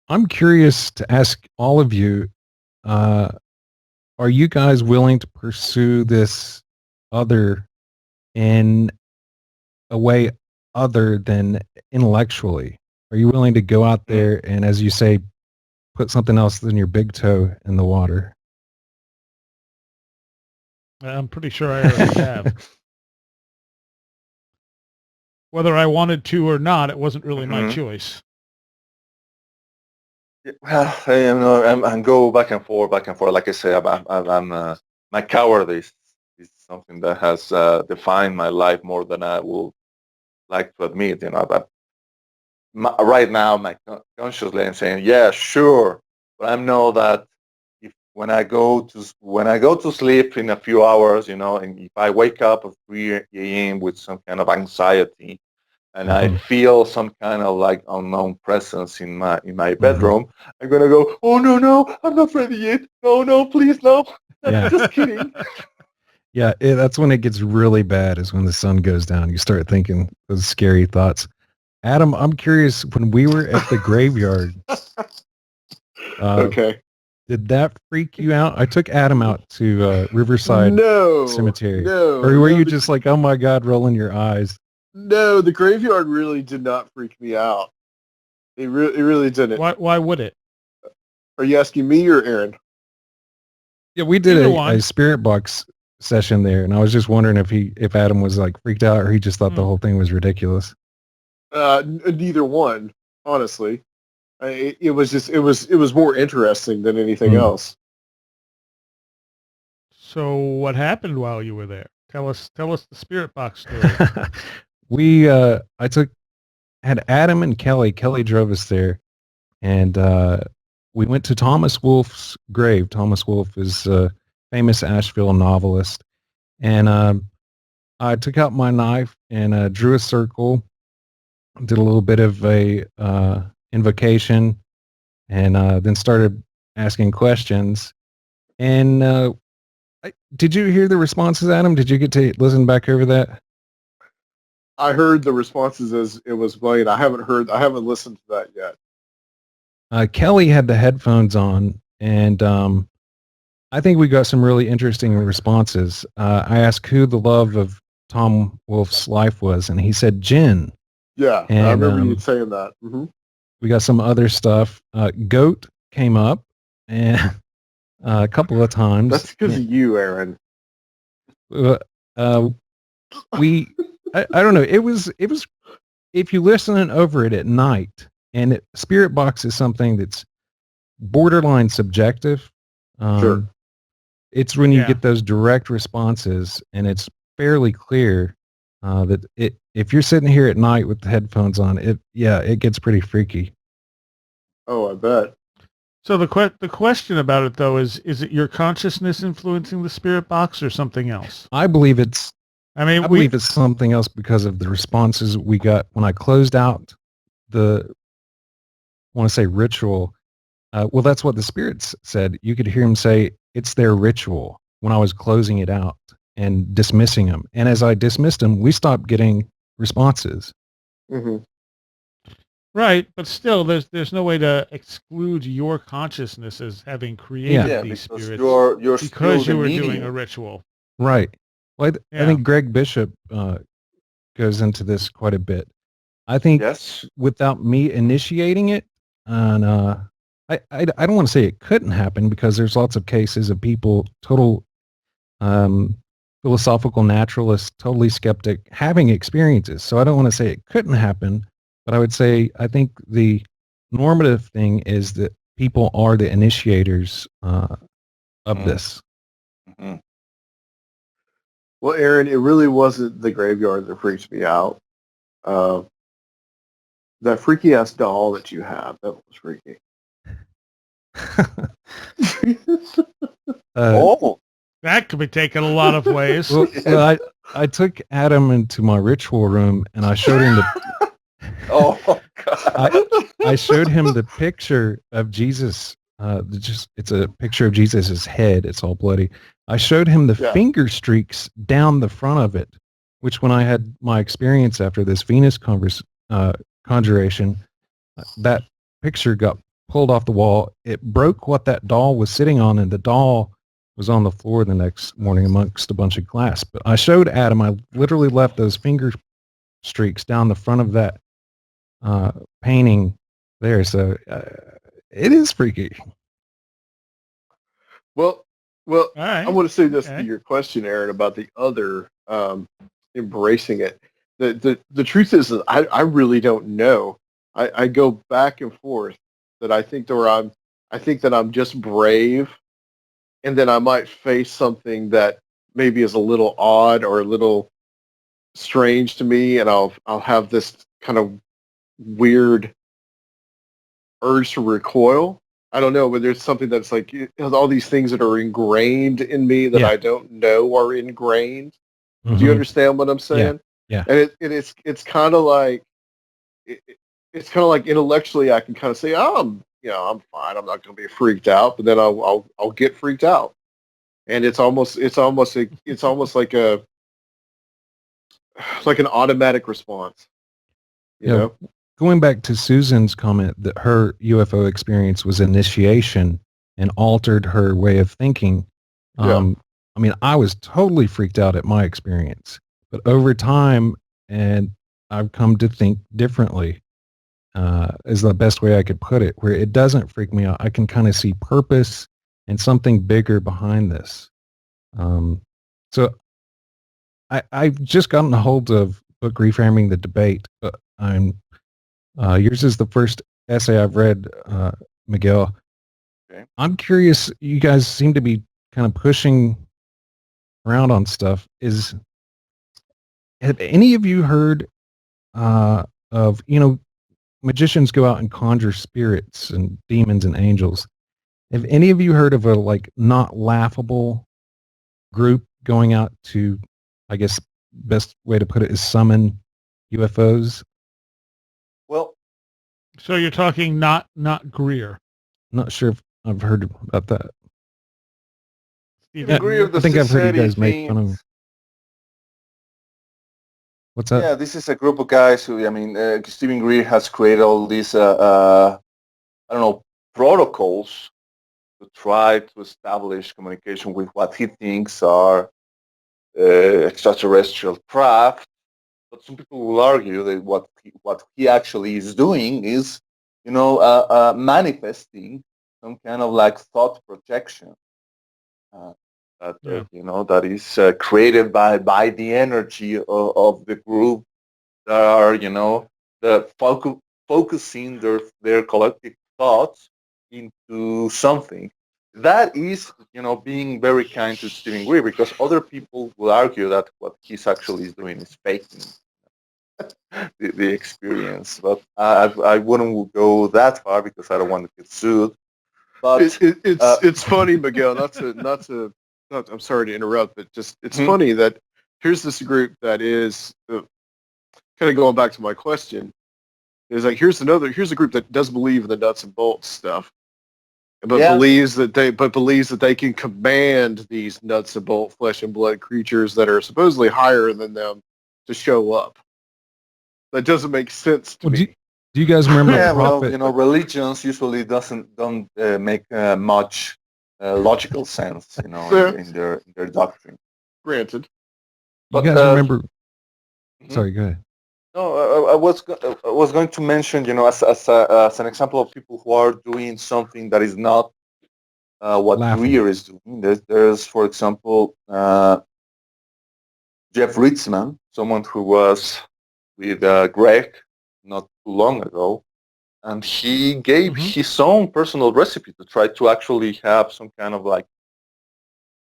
I'm curious to ask all of you, are you guys willing to pursue this other in a way other than intellectually? Are you willing to go out there and, as you say, put something else than your big toe in the water? I'm pretty sure I already have. Whether I wanted to or not, it wasn't really my choice. Well, I'm go back and forth. Like I say, my cowardice is something that has defined my life more than I will like to admit. But right now, my consciously I'm saying, yeah, sure, but I know that when I go to sleep in a few hours, and if I wake up at 3 a.m. with some kind of anxiety, and I feel some kind of like unknown presence in my bedroom, I'm gonna go, oh no, I'm not ready yet. No, please no. Yeah. Just kidding. Yeah, that's when it gets really bad, is when the sun goes down. You start thinking those scary thoughts. Adam, I'm curious, when we were at the graveyard, Okay. did that freak you out? I took Adam out to Riverside Cemetery. No. Or were you just like, oh my God, rolling your eyes? No, the graveyard really did not freak me out. It really didn't. Why would it? Are you asking me or Aaron? Yeah, we did Either a one. spirit box session there, and I was just wondering if Adam was like freaked out, or he just thought the whole thing was ridiculous. Neither one, honestly. It was more interesting than anything else. So what happened while you were there? Tell us the spirit box story. Had Adam and Kelly. Kelly drove us there, and we went to Thomas Wolfe's grave. Thomas Wolfe is a famous Asheville novelist, and I took out my knife and drew a circle, did a little bit of a invocation, and then started asking questions. And did you hear the responses, Adam? Did you get to listen back over that? I heard the responses as it was playing. I haven't listened to that yet. Kelly had the headphones on, and I think we got some really interesting responses. I asked who the love of Tom Wolfe's life was, and he said Jen. Yeah, and, I remember you saying that. Mm-hmm. We got some other stuff. Goat came up and a couple of times. That's because of you, Aaron. I don't know. It was if you listen over it at night, and spirit box is something that's borderline subjective. Sure. It's when you get those direct responses, and it's fairly clear that if you're sitting here at night with the headphones on, it gets pretty freaky. Oh, I bet. So the question about it though is it your consciousness influencing the spirit box or something else? I believe it's. I believe it's something else because of the responses we got when I closed out I want to say ritual. Well, that's what the spirits said. You could hear them say it's their ritual when I was closing it out and dismissing them. And as I dismissed them, we stopped getting responses. Mm-hmm. Right, but still, there's no way to exclude your consciousness as having created these spirits you're because you were medium. doing a ritual. Right. Well, I think Greg Bishop goes into this quite a bit. I think without me initiating it, and I don't want to say it couldn't happen, because there's lots of cases of people, total philosophical naturalists, totally skeptic, having experiences. So I don't want to say it couldn't happen, but I would say I think the normative thing is that people are the initiators of this. Mm-hmm. Well, Aaron, it really wasn't the graveyard that freaked me out. That freaky ass doll that you have, that was freaky. That could be taken a lot of ways. Well, I took Adam into my ritual room and I showed him the Oh God. I showed him the picture of Jesus. It's a picture of Jesus's head. It's all bloody. I showed him the Yeah. finger streaks down the front of it, which when I had my experience after this Venus conjuration, that picture got pulled off the wall. It broke what that doll was sitting on, and the doll was on the floor the next morning amongst a bunch of glass. But I showed Adam, I literally left those finger streaks down the front of that painting there. So it is freaky. Well, All right. I want to say this Okay. to your question, Aaron, about the other embracing it. The truth is that I really don't know. I go back and forth that I think that I'm just brave, and then I might face something that maybe is a little odd or a little strange to me, and I'll have this kind of weird urge to recoil. I don't know, but there's something that's like it has all these things that are ingrained in me that Yeah. I don't know are ingrained. Do you Mhm. understand what I'm saying? Yeah. And it's kind of like it's kind of like intellectually I can kind of say, oh, I'm fine. I'm not going to be freaked out, but then I'll get freaked out, and it's almost like a like an automatic response. You Yeah. know? Going back to Susan's comment that her UFO experience was initiation and altered her way of thinking. Yeah. I mean, I was totally freaked out at my experience, but over time, and I've come to think differently, is the best way I could put it, where it doesn't freak me out. I can kind of see purpose and something bigger behind this. So I've just gotten a hold of book Reframing the Debate. Yours is the first essay I've read, Miguel. Okay. I'm curious. You guys seem to be kind of pushing around on stuff. Have any of you heard of magicians go out and conjure spirits and demons and angels? Have any of you heard of a like not laughable group going out to, I guess, best way to put it is summon UFOs? Well, So you're talking not Greer. Not sure if I've heard about that. the Stephen degree Greer. of the I think I've heard you sincerity guys make fun of things. What's that? Yeah, this is a group of guys who, I mean, Stephen Greer has created all these, I don't know, protocols to try to establish communication with what he thinks are extraterrestrial craft. But some people will argue that what he actually is doing is, manifesting some kind of like thought projection uh, Yeah. that is created by the energy of the group that are the focusing their collective thoughts into something that is being very kind to Stephen Greer, because other people will argue that what he's actually is doing is faking the experience, but I wouldn't go that far because I don't want to get sued. But It's funny, Miguel. I'm sorry to interrupt, but just it's mhm. funny that here's this group that is kind of going back to my question. Is like here's a group that does believe in the nuts and bolts stuff, but Yeah, believes that they can command these nuts and bolt flesh and blood creatures that are supposedly higher than them to show up. That doesn't make sense to Well, me. do you guys remember yeah. Well, Prophet? religions usually don't make much logical sense, Yeah, in their doctrine. granted. You But guys remember? mhm. Sorry, go ahead. No, I was going to mention, as an example of people who are doing something that is not what Laughable. Greer is doing. There's for example, Jeff Ritzman, someone who was with Greg not too long ago, and he gave Mhm. his own personal recipe to try to actually have some kind of like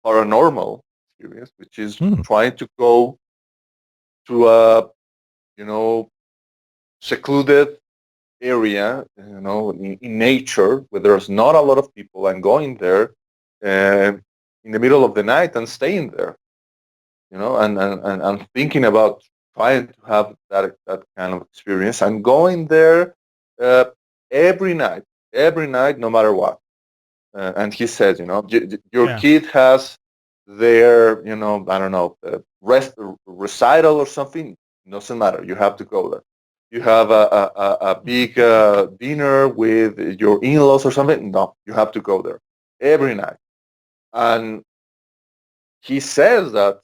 paranormal experience, which is Hmm. trying to go to a you know secluded area, in nature where there's not a lot of people, and going there uh, in the middle of the night and staying there, and thinking about trying to have that kind of experience and going there uh, every night, no matter what. And he says, your kid has their, I don't know, recital or something. Doesn't matter. You have to go there. You have a big dinner with your in-laws or something. No, you have to go there every night. And he says that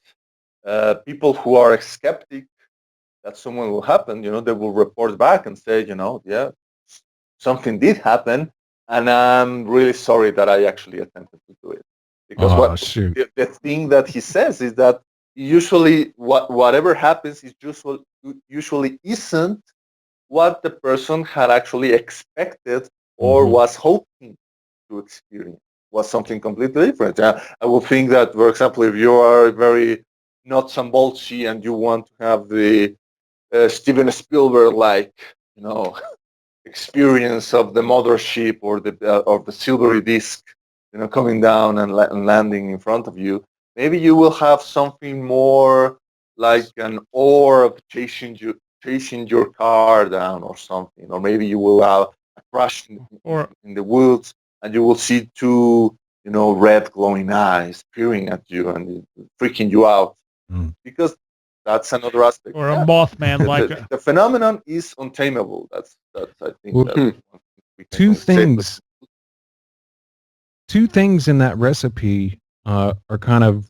people who are skeptic that someone will happen, they will report back and say, yeah, something did happen, and I'm really sorry that I actually attempted to do it. Because the thing that he says is that usually whatever happens is usually isn't what the person had actually expected or was hoping to experience. Was something completely different. I will think that, for example, if you are very nuts and boltsy and you want to have the Steven Spielberg like, experience of the mothership or the silvery disc, coming down and landing in front of you. Maybe you will have something more like an orb chasing your car down or something, or maybe you will have a crash in the woods and you will see two, red glowing eyes peering at you and freaking you out because that's another aspect. Or a Mothman like the phenomenon is untamable. That's I think. Well, two things in that recipe are kind of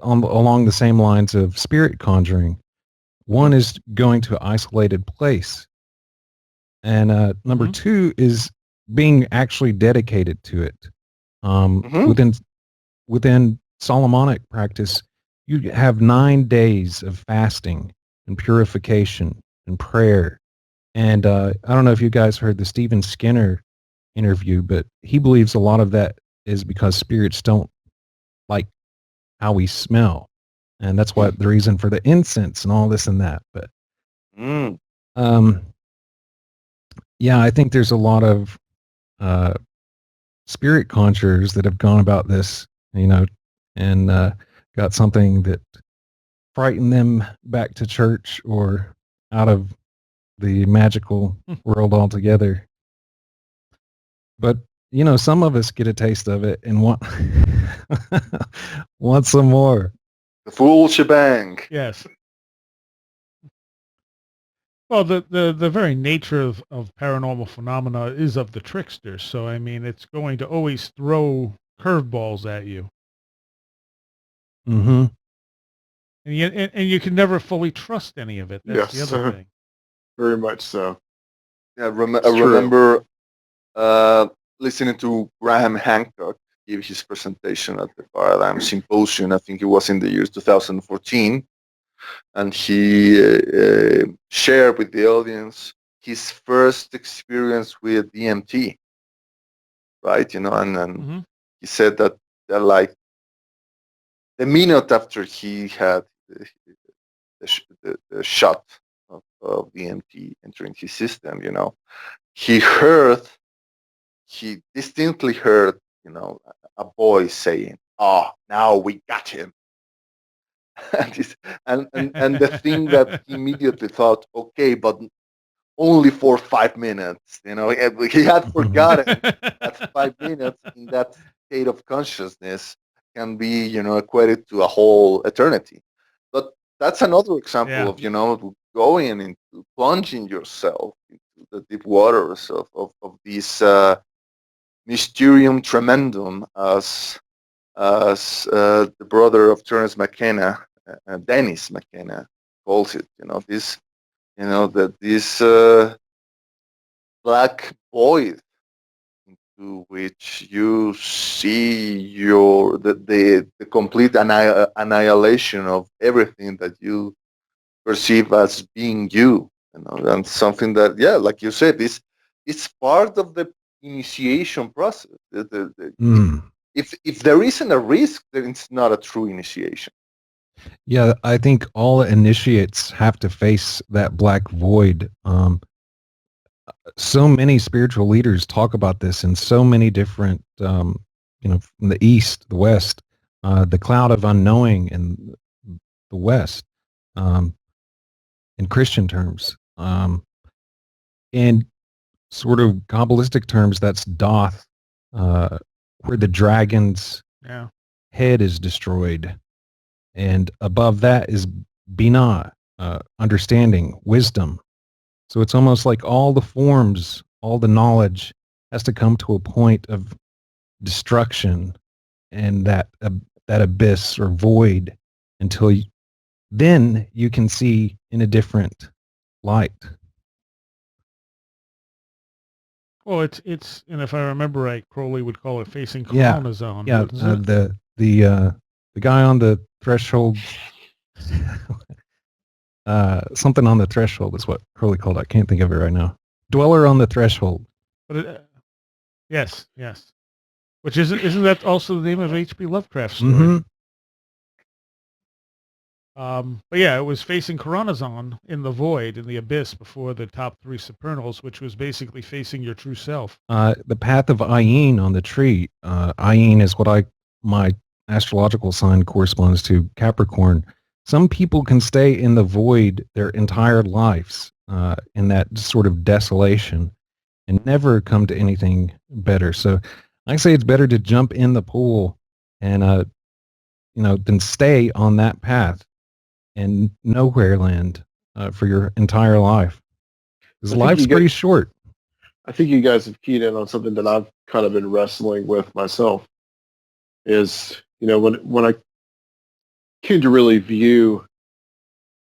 along the same lines of spirit conjuring. One is going to an isolated place, and number two is being actually dedicated to it. Within Solomonic practice, you have 9 days of fasting and purification and prayer. And I don't know if you guys heard the Stephen Skinner interview, but he believes a lot of that is because spirits don't like how we smell. And that's what the reason for the incense and all this and that. But yeah, I think there's a lot of spirit conjurers that have gone about this, and got something that frightened them back to church or out of the magical world altogether. But some of us get a taste of it and want want some more. The full shebang. Yes. Well, the very nature of paranormal phenomena is of the trickster. So, I mean, it's going to always throw curveballs at you. Mm-hmm. And you can never fully trust any of it. That's the other thing. Very much so. Yeah, I remember listening to Graham Hancock give his presentation at the Paradigm Symposium. I think it was in the year 2014. And he shared with the audience his first experience with DMT, right? And he said that like the minute after he had the shot of DMT entering his system, he distinctly heard, a voice saying, "Oh, now we got him." and the thing that he immediately thought, okay, but only for 5 minutes. He had forgotten that 5 minutes in that state of consciousness can be, equated to a whole eternity. But that's another example of, going into plunging yourself into the deep waters of this mysterium tremendum, as the brother of Terence McKenna, Dennis McKenna, calls it. This black void into which you see the complete annihilation of everything that you perceive as being you. And something that, like you said, it's part of the initiation process. If there isn't a risk, then it's not a true initiation. Yeah, I think all initiates have to face that black void. So many spiritual leaders talk about this in so many different, from the East, the West, the cloud of unknowing in the West, in Christian terms. In sort of Kabbalistic terms, that's Doth, where the dragon's Yeah. head is destroyed. And above that is Binah, understanding, wisdom. So it's almost like all the forms, all the knowledge has to come to a point of destruction and that abyss or void until then you can see in a different light. Well, it's and if I remember right, Crowley would call it facing Yeah. Corona Zone. Yeah, wouldn't it? the guy on the threshold, something on the threshold is what Crowley called it. I can't think of it right now. Dweller on the threshold. But yes. Which isn't that also the name of H.P. Lovecraft's story? Mm-hmm. But yeah, it was facing Coronazon in the void, in the abyss, before the top three supernals, which was basically facing your true self. The path of Ayin on the tree. Ayin is what my astrological sign corresponds to, Capricorn. Some people can stay in the void their entire lives, in that sort of desolation, and never come to anything better. So I say it's better to jump in the pool and than stay on that path and nowhere land for your entire life. Because life's pretty short. I think you guys have keyed in on something that I've kind of been wrestling with myself. Is when I came to really view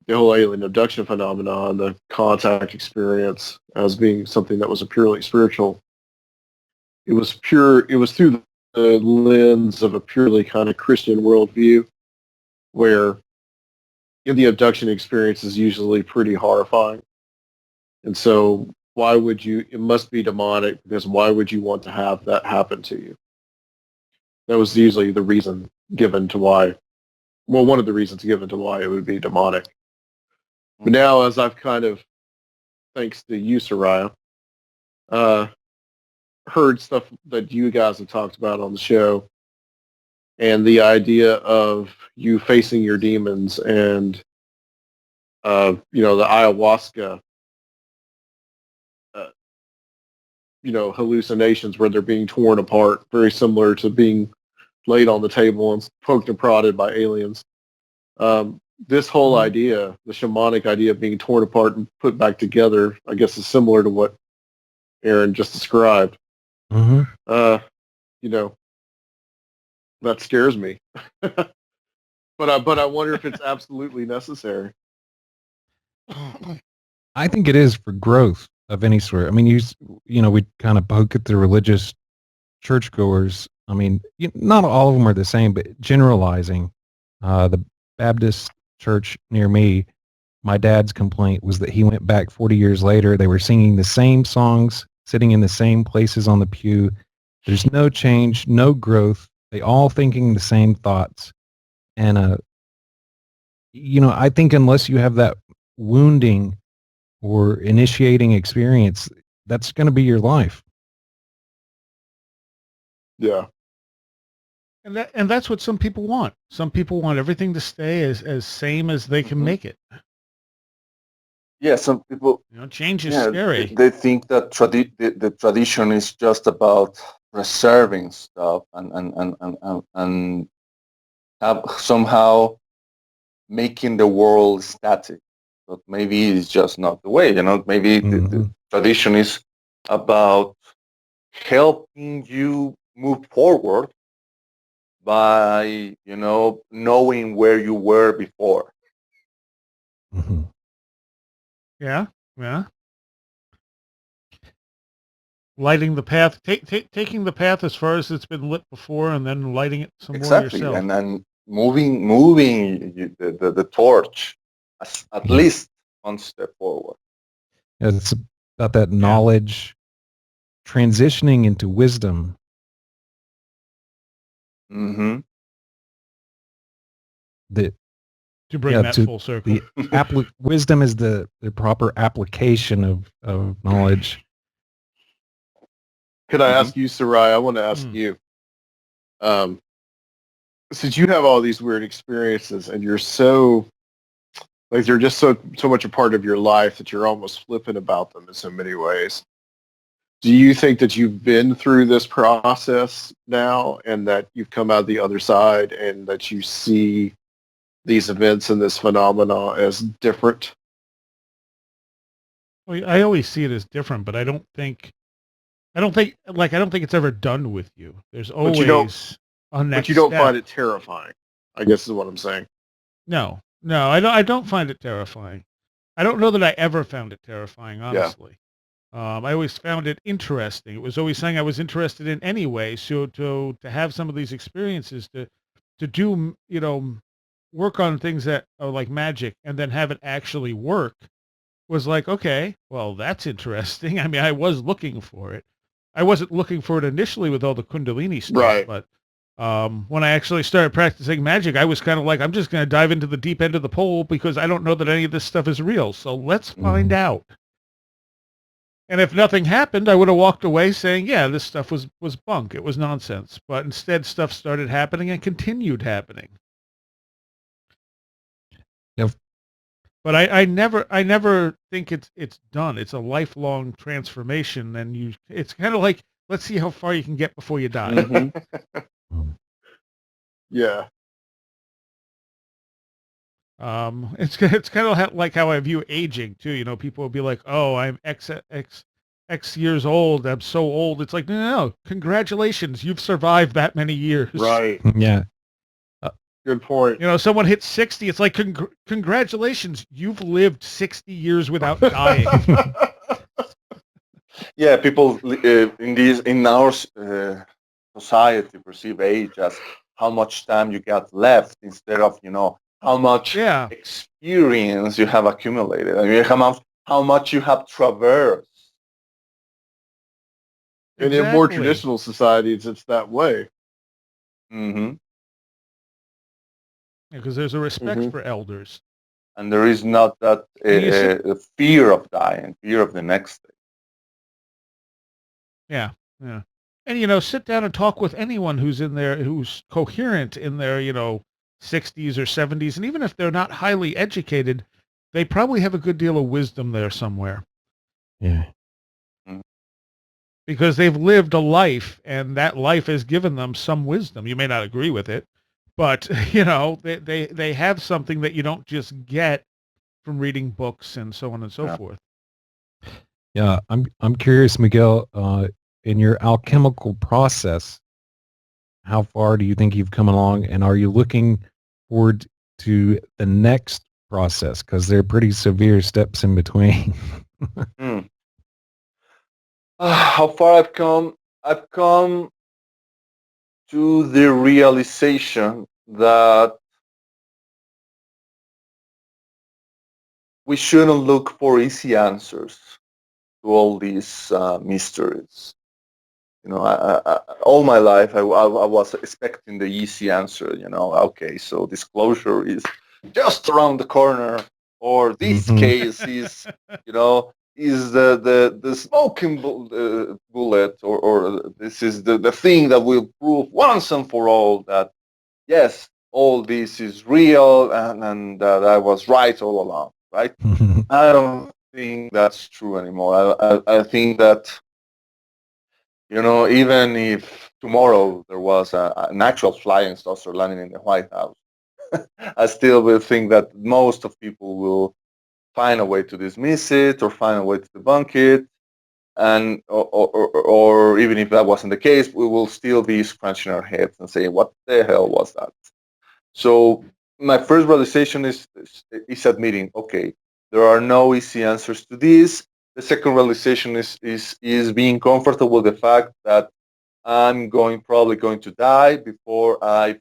the whole alien abduction phenomenon, the contact experience, as being something that was a purely spiritual. It was through the lens of a purely kind of Christian worldview, where the abduction experience is usually pretty horrifying. And so it must be demonic, because why would you want to have that happen to you? That was usually the reason given to why, one of the reasons given to why it would be demonic. But now, as I've kind of, thanks to you, Soraya, heard stuff that you guys have talked about on the show, and the idea of you facing your demons and, the ayahuasca, hallucinations where they're being torn apart, very similar to being laid on the table and poked and prodded by aliens. This whole idea, the shamanic idea of being torn apart and put back together, I guess is similar to what Aaron just described. Mm-hmm. That scares me. but I wonder if it's absolutely necessary. I think it is for growth of any sort. I mean, we kind of poke at the religious churchgoers. I mean, not all of them are the same, but generalizing, the Baptist church near me, my dad's complaint was that he went back 40 years later. They were singing the same songs, sitting in the same places on the pew. There's no change, no growth. They all thinking the same thoughts. And, I think unless you have that wounding or initiating experience, that's going to be your life. Yeah. And that's what some people want. Some people want everything to stay as same as they can make it. Yeah, some people. Change is scary. They think that the tradition is just about preserving stuff and have somehow making the world static. But maybe it's just not the way. Maybe the tradition is about helping you move forward by knowing where you were before. Mm-hmm. Yeah. Lighting the path, taking the path as far as it's been lit before, and then lighting it some more yourself. And then moving the torch at least one step forward. It's about that knowledge transitioning into wisdom. Mm-hmm. To bring that full circle. Wisdom is the proper application of knowledge. Could I ask you, Sarai? I want to ask you. since you have all these weird experiences and you're so like they're just so much a part of your life that you're almost flippant about them in so many ways. Do you think that you've been through this process now and that you've come out the other side and that you see these events and this phenomena as different? Well, I always see it as different, but I don't think it's ever done with you. There's But you don't always a but you next don't step. find it terrifying, I guess is what I'm saying. No, no, I don't find it terrifying. I don't know that I ever found it terrifying, Yeah. honestly. I always found it interesting. It was always something I was interested in anyway. So to have some of these experiences, to do, work on things that are like magic and then have it actually work was like, okay, well, that's interesting. I mean, I was looking for it. I wasn't looking for it initially with all the Kundalini stuff, Right. but when I actually started practicing magic, I was kind of like, I'm just going to dive into the deep end of the pool because I don't know that any of this stuff is real. So let's find out. And if nothing happened, I would have walked away saying, yeah, this stuff was bunk. It was nonsense. But instead, stuff started happening and continued happening. Yep. But I never think it's done. It's a lifelong transformation, and it's kind of like, let's see how far you can get before you die. Mm-hmm. Yeah. It's kind of like how I view aging too. You know, people will be like, "Oh, I'm X years old. I'm so old." It's like, no. Congratulations, you've survived that many years. Right. Yeah. Good point. You know, someone hits 60. It's like, congratulations, you've lived 60 years without dying. Yeah, people in our society perceive age as how much time you got left instead of how much Yeah. experience you have accumulated. I mean, how much you have traversed. And in more traditional societies, it's that way. Mm-hmm. Because there's a respect for elders. And there is not that fear of dying, fear of the next day. Yeah, yeah. And, sit down and talk with anyone who's coherent in their, 60s or 70s. And even if they're not highly educated, they probably have a good deal of wisdom there somewhere. Yeah. Because they've lived a life, and that life has given them some wisdom. You may not agree with it, but, they have something that you don't just get from reading books and so on and so forth. Yeah, I'm curious, Miguel, in your alchemical process, how far do you think you've come along, and are you looking forward to the next process? Because there are pretty severe steps in between. How far I've come? I've come to the realization that we shouldn't look for easy answers to all these mysteries. All my life I was expecting the easy answer. Okay, so disclosure is just around the corner, or this case is, is the smoking bullet, or this is the thing that will prove once and for all that yes, all this is real and that I was right all along. Right? I don't think that's true anymore. I think that even if tomorrow there was an actual flying saucer landing in the White House, I still will think that most of people will find a way to dismiss it or find a way to debunk it. And or even if that wasn't the case, we will still be scratching our heads and saying, what the hell was that? So my first realization is admitting, okay, there are no easy answers to this. The second realization is being comfortable with the fact that I'm probably going to die before I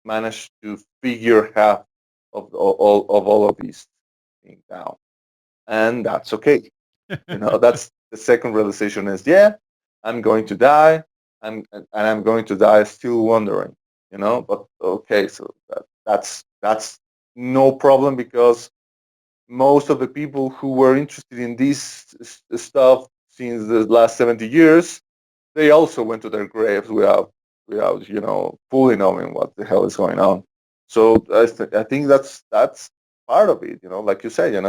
manage to figure half of all of these things out, and that's okay. That's the second realization is I'm going to die, and I'm going to die still wondering, but okay, so that's no problem because most of the people who were interested in this stuff since the last 70 years, they also went to their graves without without fully knowing what the hell is going on. So I think that's part of it. Like you say,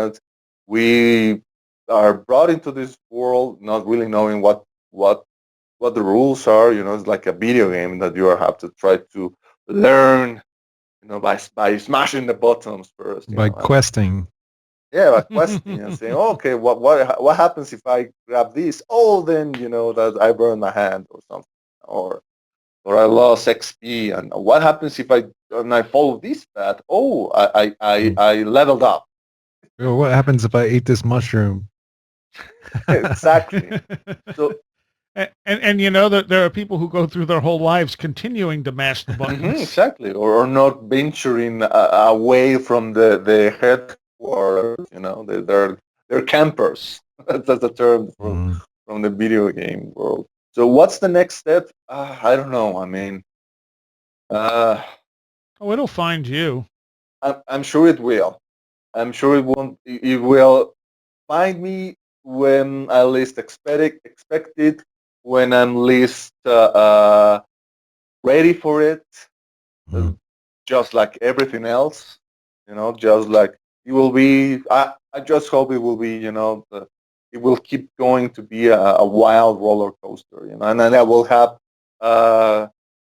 we are brought into this world not really knowing what the rules are. It's like a video game that you have to try to learn, by smashing the buttons first. By questing. Yeah, by questing and saying, okay, what happens if I grab this? Oh, then that I burn my hand or something, or I lost XP. And what happens if I follow this path? Oh, I leveled up. Well, what happens if I eat this mushroom? Exactly. So and that there are people who go through their whole lives continuing to mash the buttons. exactly, or not venturing away from the headquarters. They're campers. That's the term from the video game world. So what's the next step? I don't know. I mean, oh, it'll find you. I'm sure it will. I'm sure it won't. It will find me when I least expect it, when I'm least ready for it. Just like everything else, just like it will be. I just hope it will be. It will keep going to be a wild roller coaster. And then I will have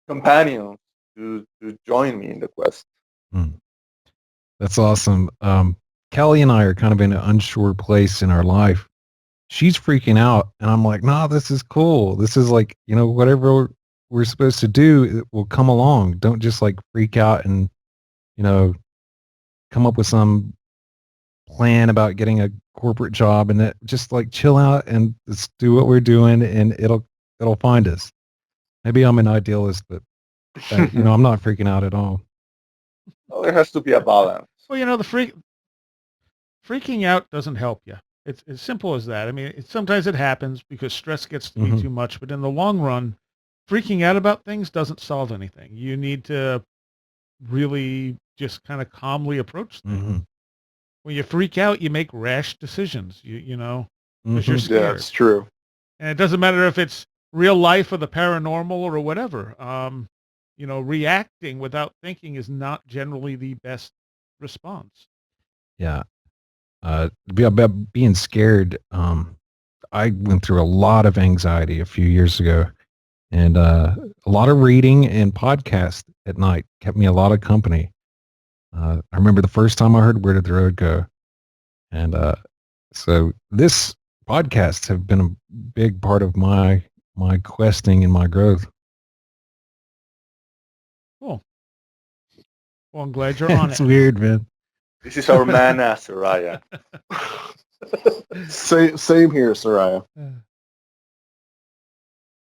companions to join me in the quest. That's awesome. Kelly and I are kind of in an unsure place in our life. She's freaking out, and I'm like, nah, this is cool. This is like, whatever we're supposed to do, it will come along. Don't just like freak out and, come up with some plan about getting a corporate job, and that just like chill out and just do what we're doing, and it'll find us. Maybe I'm an idealist, but I'm not freaking out at all. Well, there has to be a balance. Well, the freaking out doesn't help you. It's as simple as that. I mean, sometimes it happens because stress gets to be too much, but in the long run, freaking out about things doesn't solve anything. You need to really just kind of calmly approach things. When you freak out, you make rash decisions. Because you're scared. Yeah, it's true. And it doesn't matter if it's real life or the paranormal or whatever. Reacting without thinking is not generally the best response. Yeah. About being scared. I went through a lot of anxiety a few years ago, and a lot of reading and podcast at night kept me a lot of company. I remember the first time I heard "Where Did the Road Go," and so this podcasts have been a big part of my questing and my growth. Cool. Well, I'm glad you're on it. It's weird, man. This is our man, Soraya. Same here, Soraya.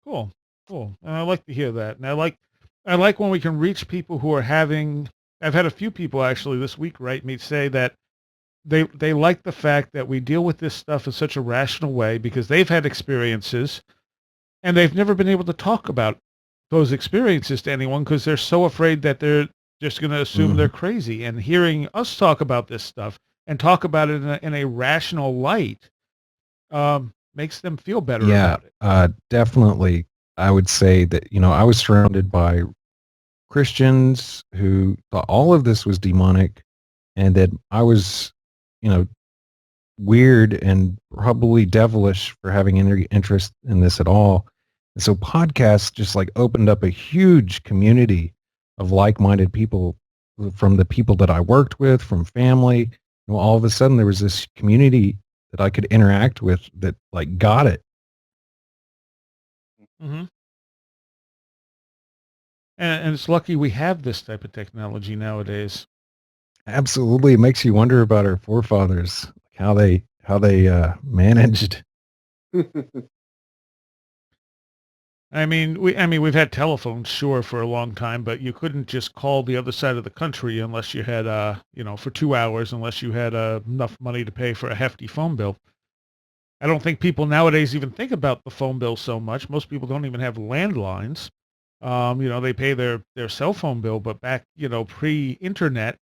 Cool. And I like to hear that. And I like when we can reach people who are having. I've had a few people actually this week write me say that they like the fact that we deal with this stuff in such a rational way because they've had experiences and they've never been able to talk about those experiences to anyone because they're so afraid that they're just going to assume they're crazy. And hearing us talk about this stuff and talk about it in a rational light makes them feel better about it. Definitely. I would say that, I was surrounded by Christians who thought all of this was demonic and that I was, weird and probably devilish for having any interest in this at all. And so podcasts just like opened up a huge community of like-minded people from the people that I worked with, from family. All of a sudden there was this community that I could interact with that like got it. And it's lucky we have this type of technology nowadays. Absolutely. It makes you wonder about our forefathers, how they managed. We've had telephones, sure, for a long time, but you couldn't just call the other side of the country unless you had, for 2 hours, unless you had enough money to pay for a hefty phone bill. I don't think people nowadays even think about the phone bill so much. Most people don't even have landlines. They pay their cell phone bill, but back, pre-internet,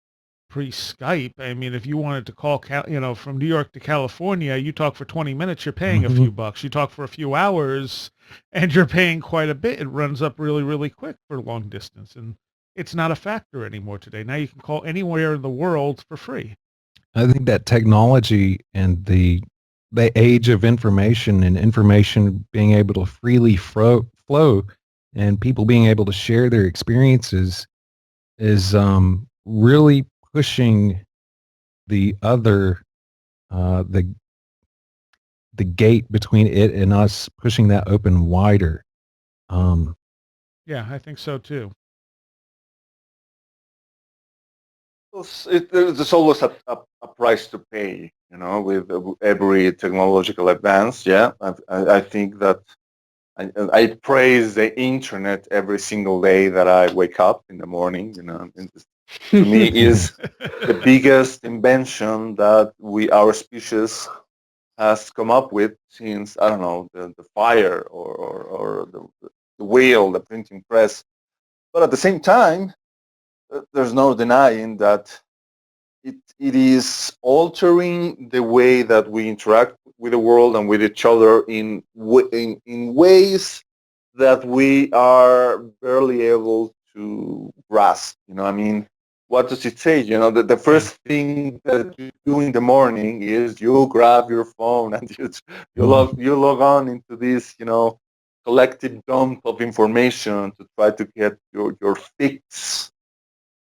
pre-Skype. I mean, if you wanted to call, from New York to California, you talk for 20 minutes, you're paying a few bucks. You talk for a few hours, and you're paying quite a bit. It runs up really, really quick for long distance, and it's not a factor anymore today. Now you can call anywhere in the world for free. I think that technology and the age of information and information being able to freely flow and people being able to share their experiences is really pushing the other the gate between it and us, pushing that open wider. Yeah, I think so too. There's always a price to pay, with every technological advance. Yeah, I think that I praise the internet every single day that I wake up in the morning. And to me is the biggest invention that our species has come up with since, I don't know, the fire or the wheel, the printing press. But at the same time, there's no denying that it is altering the way that we interact with the world and with each other in ways that we are barely able to grasp. I mean, what does it say? The first thing that you do in the morning is you grab your phone and you log on into this, collective dump of information to try to get your fix.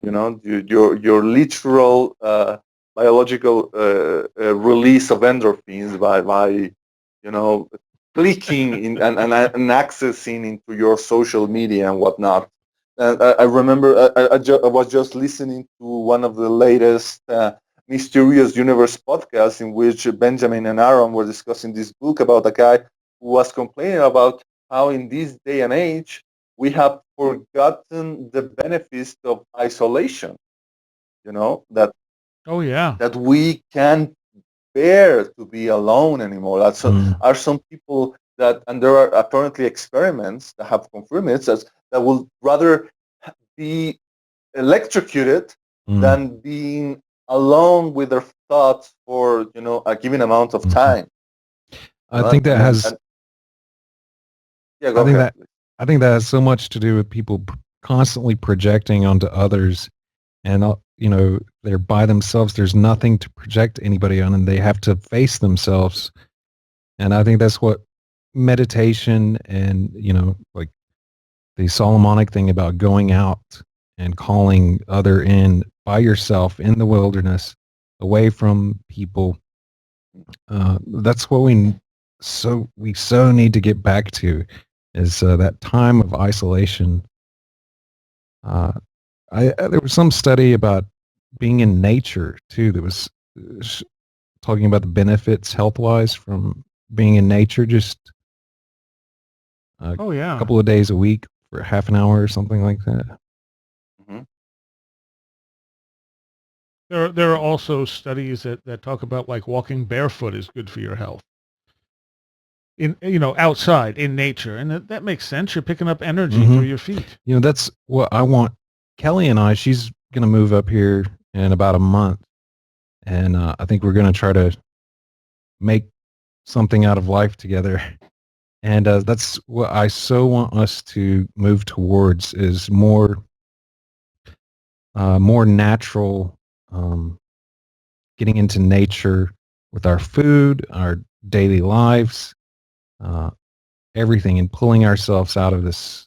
Your literal biological release of endorphins by clicking in and accessing into your social media and whatnot. And I remember I was just listening to one of the latest Mysterious Universe podcasts in which Benjamin and Aaron were discussing this book about a guy who was complaining about how in this day and age we have forgotten the benefits of isolation. That Oh yeah. that we can't bear to be alone anymore. Are some people that, and there are apparently experiments that have confirmed it, that will rather be electrocuted than being alone with their thoughts for a given amount of time. I think that has. Yeah, go ahead. I think that has so much to do with people constantly projecting onto others, and they're by themselves. There's nothing to project anybody on, and they have to face themselves. And I think that's what meditation and like the Solomonic thing about going out and calling other in by yourself in the wilderness, away from people. That's what we so need to get back to, is that time of isolation. There was some study about being in nature too that was talking about the benefits health-wise from being in nature, just a couple of days a week for half an hour or something like that. Mm-hmm. There are also studies that talk about like walking barefoot is good for your health. Outside in nature, and that makes sense. You're picking up energy through your feet. That's what I want. Kelly and I, she's going to move up here in about a month, and I think we're going to try to make something out of life together. And that's what I so want us to move towards, is more natural, getting into nature with our food, our daily lives, everything, and pulling ourselves out of this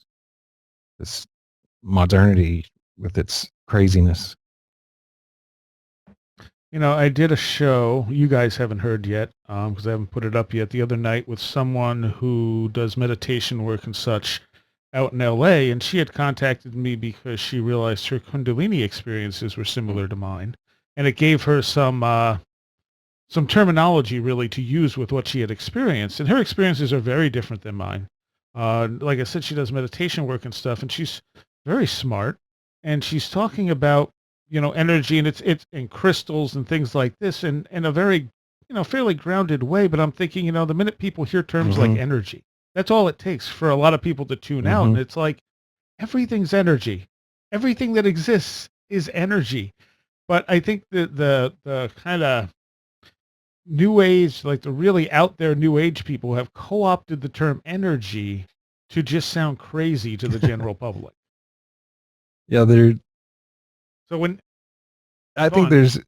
modernity with its craziness. I did a show you guys haven't heard yet, because I haven't put it up yet, the other night with someone who does meditation work and such out in LA, and she had contacted me because she realized her Kundalini experiences were similar to mine, and it gave her some terminology really to use with what she had experienced, and her experiences are very different than mine. Like I said, she does meditation work and stuff, and she's very smart, and she's talking about energy, and it's in crystals and things like this, and in a very fairly grounded way. But I'm thinking, the minute people hear terms like energy, that's all it takes for a lot of people to tune out, and it's like everything's energy. Everything that exists is energy. But I think the kind of new age, like the really out there new age people have co-opted the term energy to just sound crazy to the general public. Yeah, So when I go think on. there's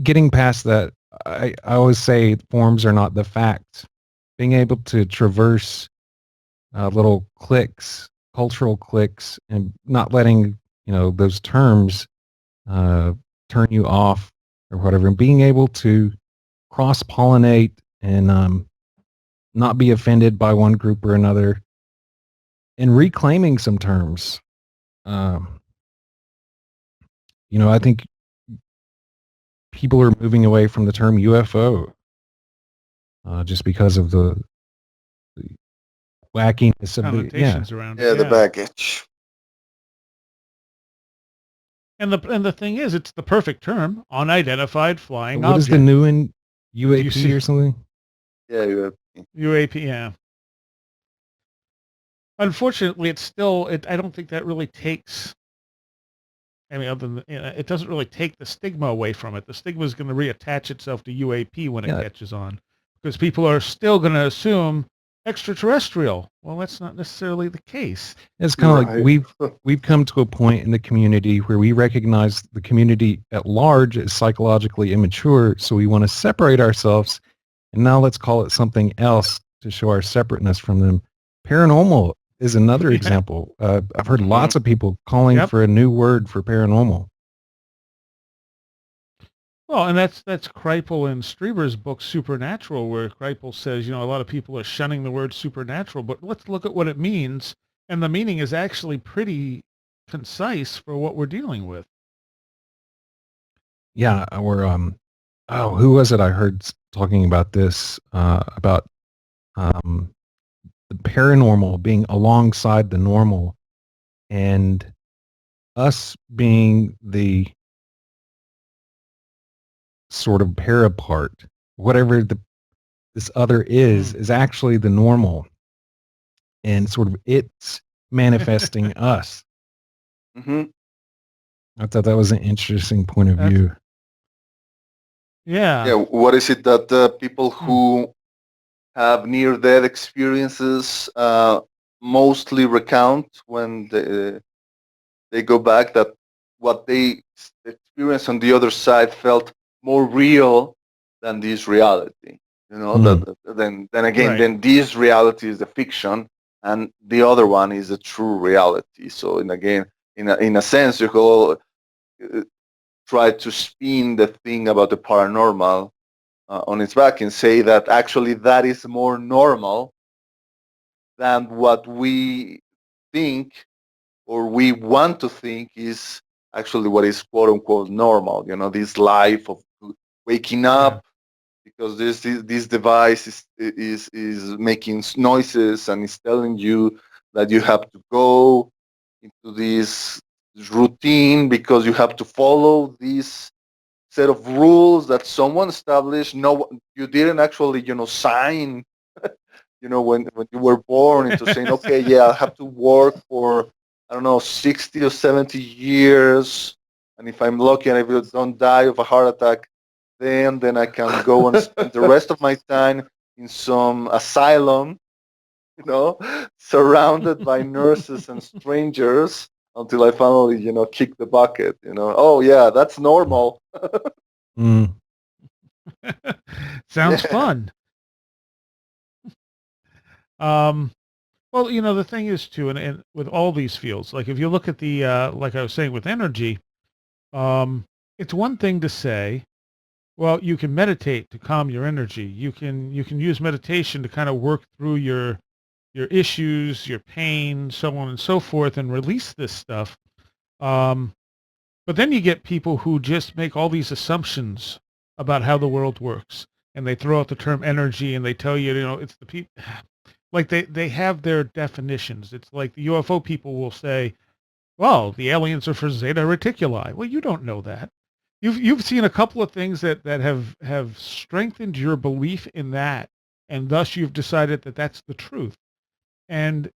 getting past that. I always say forms are not the facts. Being able to traverse little clicks, cultural clicks, and not letting those terms uh, turn you off or whatever, and being able to cross pollinate and not be offended by one group or another, and reclaiming some terms. Um, I think people are moving away from the term UFO just because of the wackiness of the Connotations around it, Yeah, the yeah. baggage. And the thing is, it's the perfect term, unidentified flying what is the object. new in You UAP see, or something? Yeah, you have. UAP, yeah. Unfortunately, it's still. I don't think that really takes. I mean, other than it doesn't really take the stigma away from it. The stigma is going to reattach itself to UAP when it Yeah, catches on, because people are still going to assume extraterrestrial. Well, that's not necessarily the case. it's kind of like Right. we've come to a point in the community where we recognize the community at large is psychologically immature, so we want to separate ourselves, and now let's call it something else to show our separateness from them. Paranormal is another Yeah. example. I've heard Mhm. lots of people calling Yep. for a new word for paranormal. Well, and that's Kripal in Strieber's book Supernatural, where Kripal says, a lot of people are shunning the word supernatural, but let's look at what it means, and the meaning is actually pretty concise for what we're dealing with. Yeah, or oh, who was it I heard talking about this about um, the paranormal being alongside the normal and us being the sort of pair part. Whatever this other is actually the normal, and sort of it's manifesting us. Hmm. I thought that was an interesting point of That's view. Yeah, yeah. what is it that people Hmm. who have near-death experiences mostly recount when they go back, that what they experienced on the other side felt more real than this reality. Mm, Then again, Right. then this reality is the fiction, and the other one is the true reality. So, and again, in a sense, you could uh, try to spin the thing about the paranormal on its back and say that actually that is more normal than what we think, or we want to think is actually what is quote unquote normal. This life of waking Yeah. up because this device is making noises and is telling you that you have to go into this routine because you have to follow this set of rules that someone established. No, you didn't actually sign when you were born into saying, okay, yeah, I have to work for, I don't know, 60 or 70 years. And if I'm lucky and I don't die of a heart attack, then I can go and spend the rest of my time in some asylum, surrounded by nurses and strangers until I finally, kick the bucket. Oh yeah, that's normal. mm, Sounds Yeah. fun. Um, well, the thing is too, and with all these fields, like if you look at the, like I was saying with energy, um, it's one thing to say, well, you can meditate to calm your energy. You can use meditation to kind of work through your issues, your pain, so on and so forth, and release this stuff. Um, but then you get people who just make all these assumptions about how the world works, and they throw out the term energy, and they tell you, it's the people. Like they have their definitions. It's like the UFO people will say, "Well, the aliens are for Zeta Reticuli." Well, you don't know that. You've seen a couple of things that have strengthened your belief in that, and thus you've decided that that's the truth. And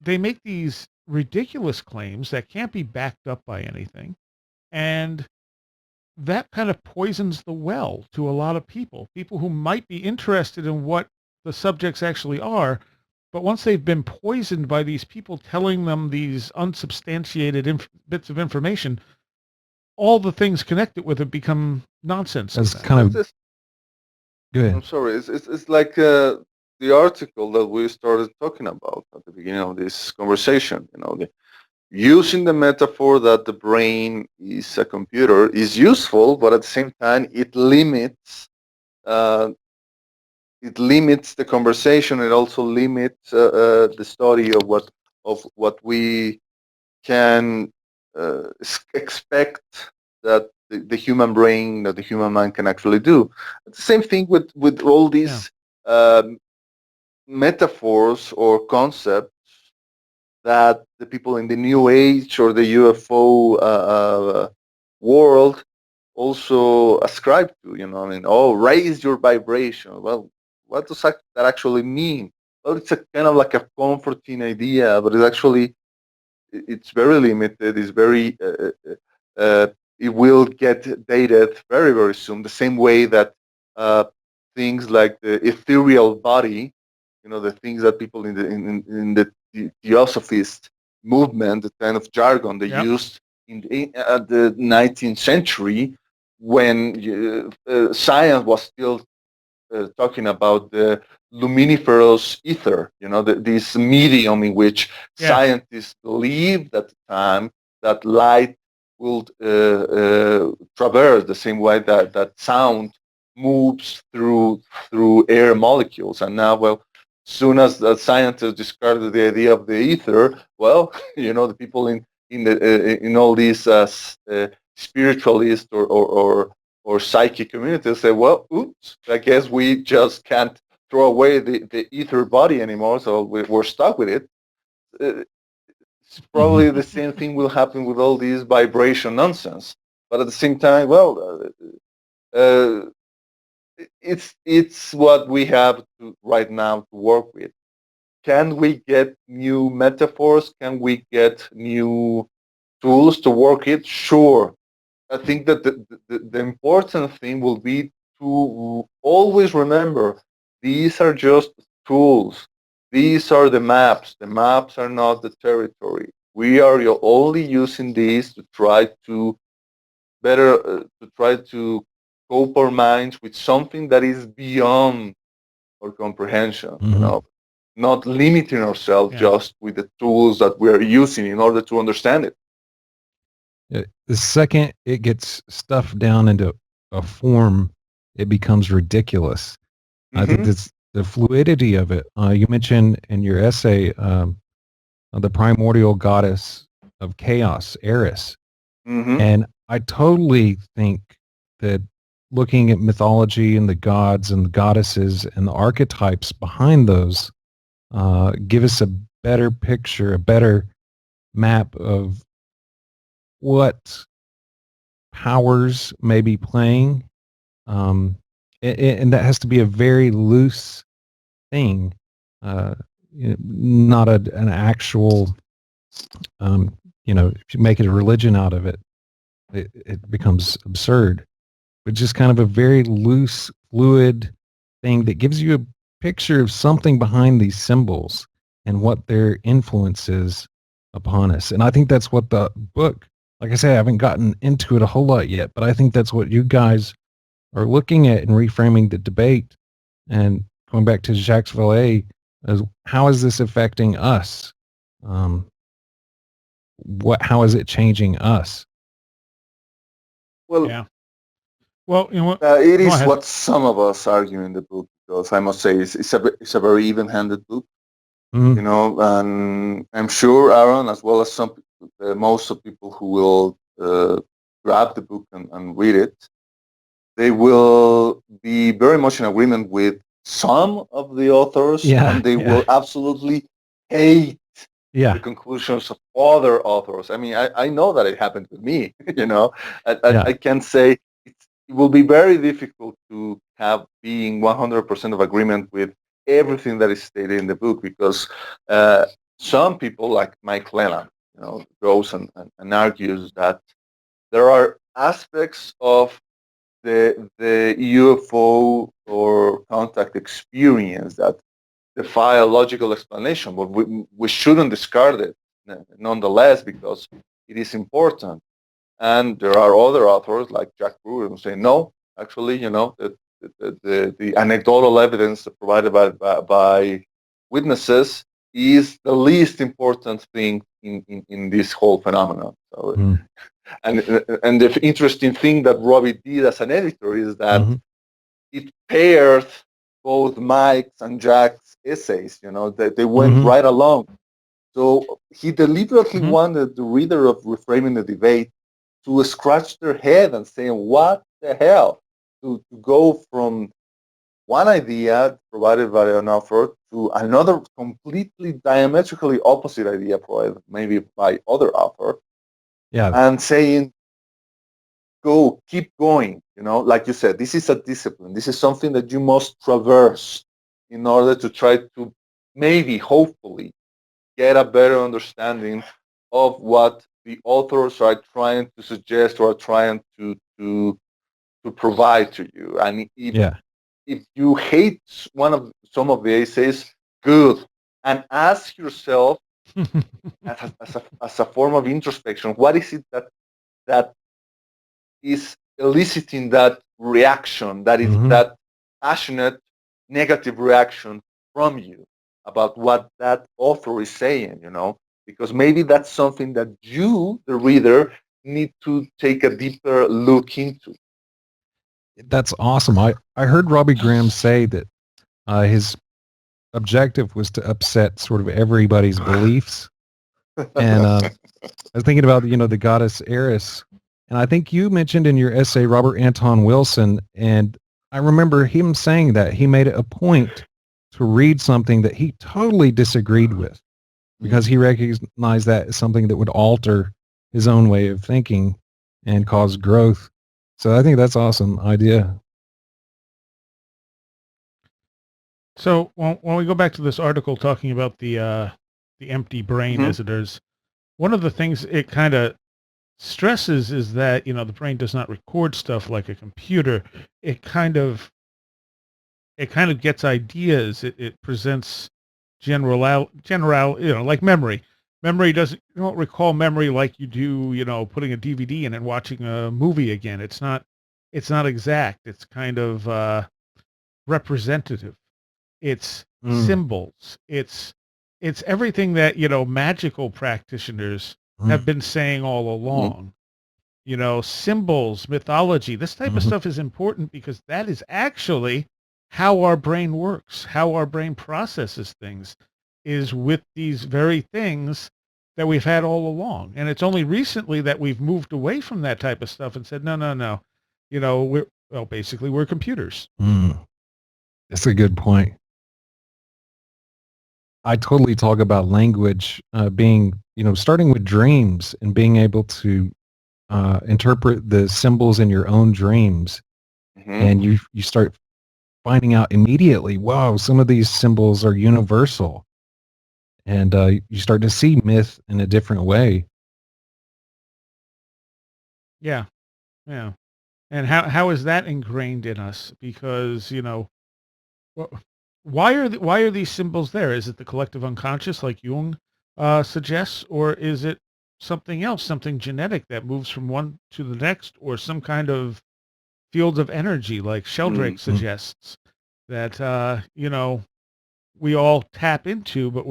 they make these ridiculous claims that can't be backed up by anything, and that kind of poisons the well to a lot of people who might be interested in what the subjects actually are. But once they've been poisoned by these people telling them these unsubstantiated bits of information, all the things connected with it become nonsense. That's to them. kind of It's- good. I'm sorry. It's like the article that we started talking about at the beginning of this conversation. Using the metaphor that the brain is a computer is useful, but at the same time, uh, it limits the conversation. It also limits the study of what we can expect that the human brain, that the human mind can actually do. It's the same thing with all these metaphors or concepts that the people in the New Age or the UFO world also ascribe to. I mean, oh, raise your vibration. Well, what does that actually mean? Well, it's a kind of like a comforting idea, but it's very limited. It's very it will get dated very very soon. The same way that things like the ethereal body, the things that people in the theosophist movement, the kind of jargon they used at the 19th century, when science was still talking about the luminiferous ether, this medium in which scientists believed at the time that light will traverse the same way that sound moves through air molecules. And now, well, soon as the scientists discarded the idea of the ether, well, the people in all these spiritualist or psychic communities say, well, oops, I guess we just can't throw away the ether body anymore, so we're stuck with it. It's probably the same thing will happen with all these vibration nonsense. But at the same time, well, it's what we have right now to work with. Can we get new metaphors? Can we get new tools to work it? Sure. I think that the important thing will be to always remember these are just tools. These are the maps. The maps are not the territory. We are only using these to try to to cope our minds with something that is beyond our comprehension. Not limiting ourselves just with the tools that we are using in order to understand it. The second it gets stuffed down into a form, it becomes ridiculous. I think that's the fluidity of it. You mentioned in your essay the primordial goddess of chaos, Eris. And I totally think that looking at mythology and the gods and the goddesses and the archetypes behind those give us a better picture, a better map of what powers may be playing. And that has to be a very loose thing, not an actual, if you make it a religion out of it, it becomes absurd. But just kind of a very loose, fluid thing that gives you a picture of something behind these symbols and what their influence is upon us. And I think that's what the book, like I say, I haven't gotten into it a whole lot yet, but I think that's what you guys are looking at and reframing the debate. And going back to Jacques Vallée, as how is this affecting us? How is it changing us? Well, yeah. Well, it is what some of us argue in the book, because I must say it's a very even-handed book. And I'm sure Aaron, as well as most of people who will grab the book and read it, they will be very much in agreement with some of the authors, and they will absolutely hate the conclusions of other authors. I mean, I know that it happened with me. I can say it will be very difficult to have being 100% of agreement with everything that is stated in the book, because some people like Mike Leland, goes and argues that there are aspects of the UFO or contact experience that defy a logical explanation, but we shouldn't discard it nonetheless because it is important. And there are other authors like Jack Brewer who say, no, actually, the anecdotal evidence provided by witnesses is the least important thing in this whole phenomenon. So, and the interesting thing that Robbie did as an editor is that it paired both Mike's and Jack's essays. They went right along. So he deliberately wanted the reader of Reframing the Debate to scratch their head and say, what the hell? To go from one idea provided by an author to another completely diametrically opposite idea provided maybe by other author. Yeah. And saying, keep going. Like you said, this is a discipline. This is something that you must traverse in order to try to maybe, hopefully, get a better understanding of what the authors are trying to suggest or are trying to provide to you. And if you hate some of the essays, good. And ask yourself as a form of introspection, what is it that is eliciting that reaction, that is that passionate negative reaction from you about what that author is saying, because maybe that's something that you, the reader, need to take a deeper look into. That's awesome. I heard Robbie Graham say that his objective was to upset sort of everybody's beliefs. And I was thinking about, the goddess Eris. And I think you mentioned in your essay Robert Anton Wilson. And I remember him saying that he made it a point to read something that he totally disagreed with because he recognized that as something that would alter his own way of thinking and cause growth. So I think that's an awesome idea. So when we go back to this article talking about the empty brain visitors, one of the things it kind of stresses is that, the brain does not record stuff like a computer. It kind of gets ideas. It presents general, like memory. Memory you don't recall memory like you do, putting a DVD in and watching a movie again. It's not exact. It's kind of representative. It's symbols. It's everything that, magical practitioners have been saying all along. Symbols, mythology, this type of stuff is important because that is actually how our brain works, how our brain processes things, is with these very things that we've had all along. And it's only recently that we've moved away from that type of stuff and said, no. Basically we're computers. That's a good point. I totally talk about language being, starting with dreams and being able to interpret the symbols in your own dreams. And you start finding out immediately, wow, some of these symbols are universal. And you start to see myth in a different way. Yeah. Yeah. And how is that ingrained in us? Because, why are these symbols there? Is it the collective unconscious, like Jung suggests, or is it something else, something genetic that moves from one to the next, or some kind of field of energy, like Sheldrake suggests, that we all tap into, but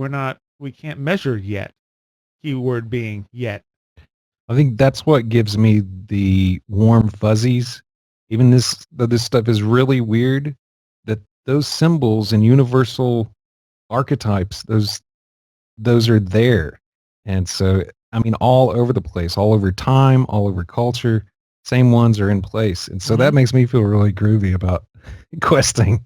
we can't measure yet. Keyword being yet. I think that's what gives me the warm fuzzies. Even this stuff is really weird, that those symbols and universal archetypes, those are there. And so, all over the place, all over time, all over culture, same ones are in place. And so that makes me feel really groovy about questing.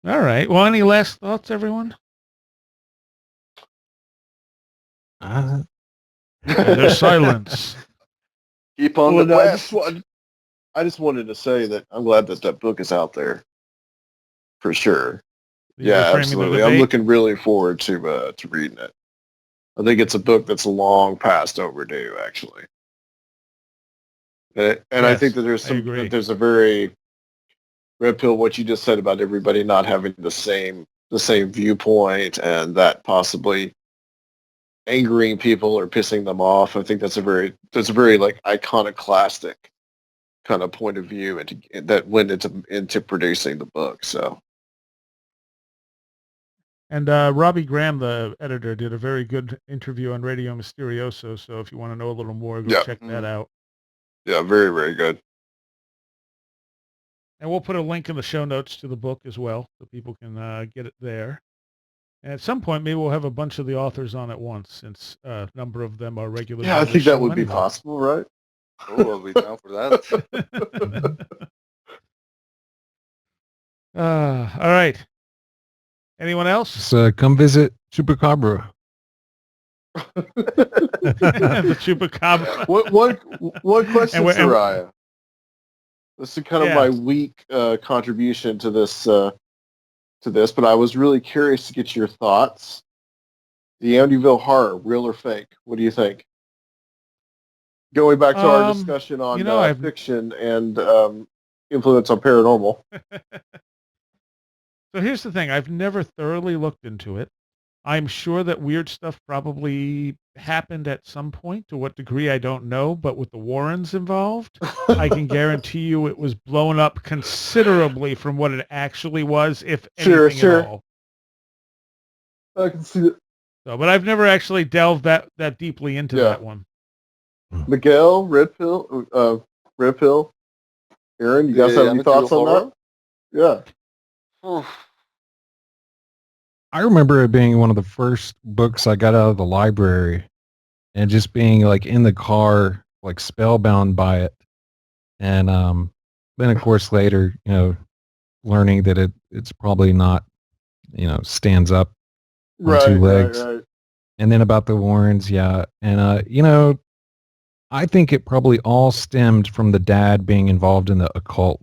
All right. Well, any last thoughts, everyone? There's silence. Keep on the quest. I just wanted to say that I'm glad that book is out there. For sure. Yeah, absolutely. I'm looking really forward to reading it. I think it's a book that's long past overdue, actually. And I think that there's a very red pill what you just said about everybody not having the same viewpoint, and that possibly angering people or pissing them off. I think that's a very like iconoclastic kind of point of view that went into producing the book. So. And Robbie Graham, the editor, did a very good interview on Radio Mysterioso. So if you want to know a little more, go check that out. Yeah, very, very good. And we'll put a link in the show notes to the book as well, so people can get it there. And at some point, maybe we'll have a bunch of the authors on at once, since a number of them are regulars. Yeah, I think that would be possible, right? Oh, I'll be down for that. All right. Anyone else? So come visit Chupacabra. The Chupacabra. One question, Soraya. This is kind of my weak contribution to this, but I was really curious to get your thoughts. The Amityville Horror, real or fake? What do you think? Going back to our discussion on fiction and influence on paranormal. So here's the thing. I've never thoroughly looked into it. I'm sure that weird stuff probably happened at some point. To what degree, I don't know. But with the Warrens involved, I can guarantee you it was blown up considerably from what it actually was, if anything at all. I can see it. So, but I've never actually delved that deeply into that one. Miguel, Red Pill, Aaron, you guys have any thoughts on that? Yeah. I remember it being one of the first books I got out of the library, and just being like in the car, like spellbound by it. And then of course later, learning that it's probably not, stands up on two legs. Right. And then about the Warrens, yeah. And I think it probably all stemmed from the dad being involved in the occult.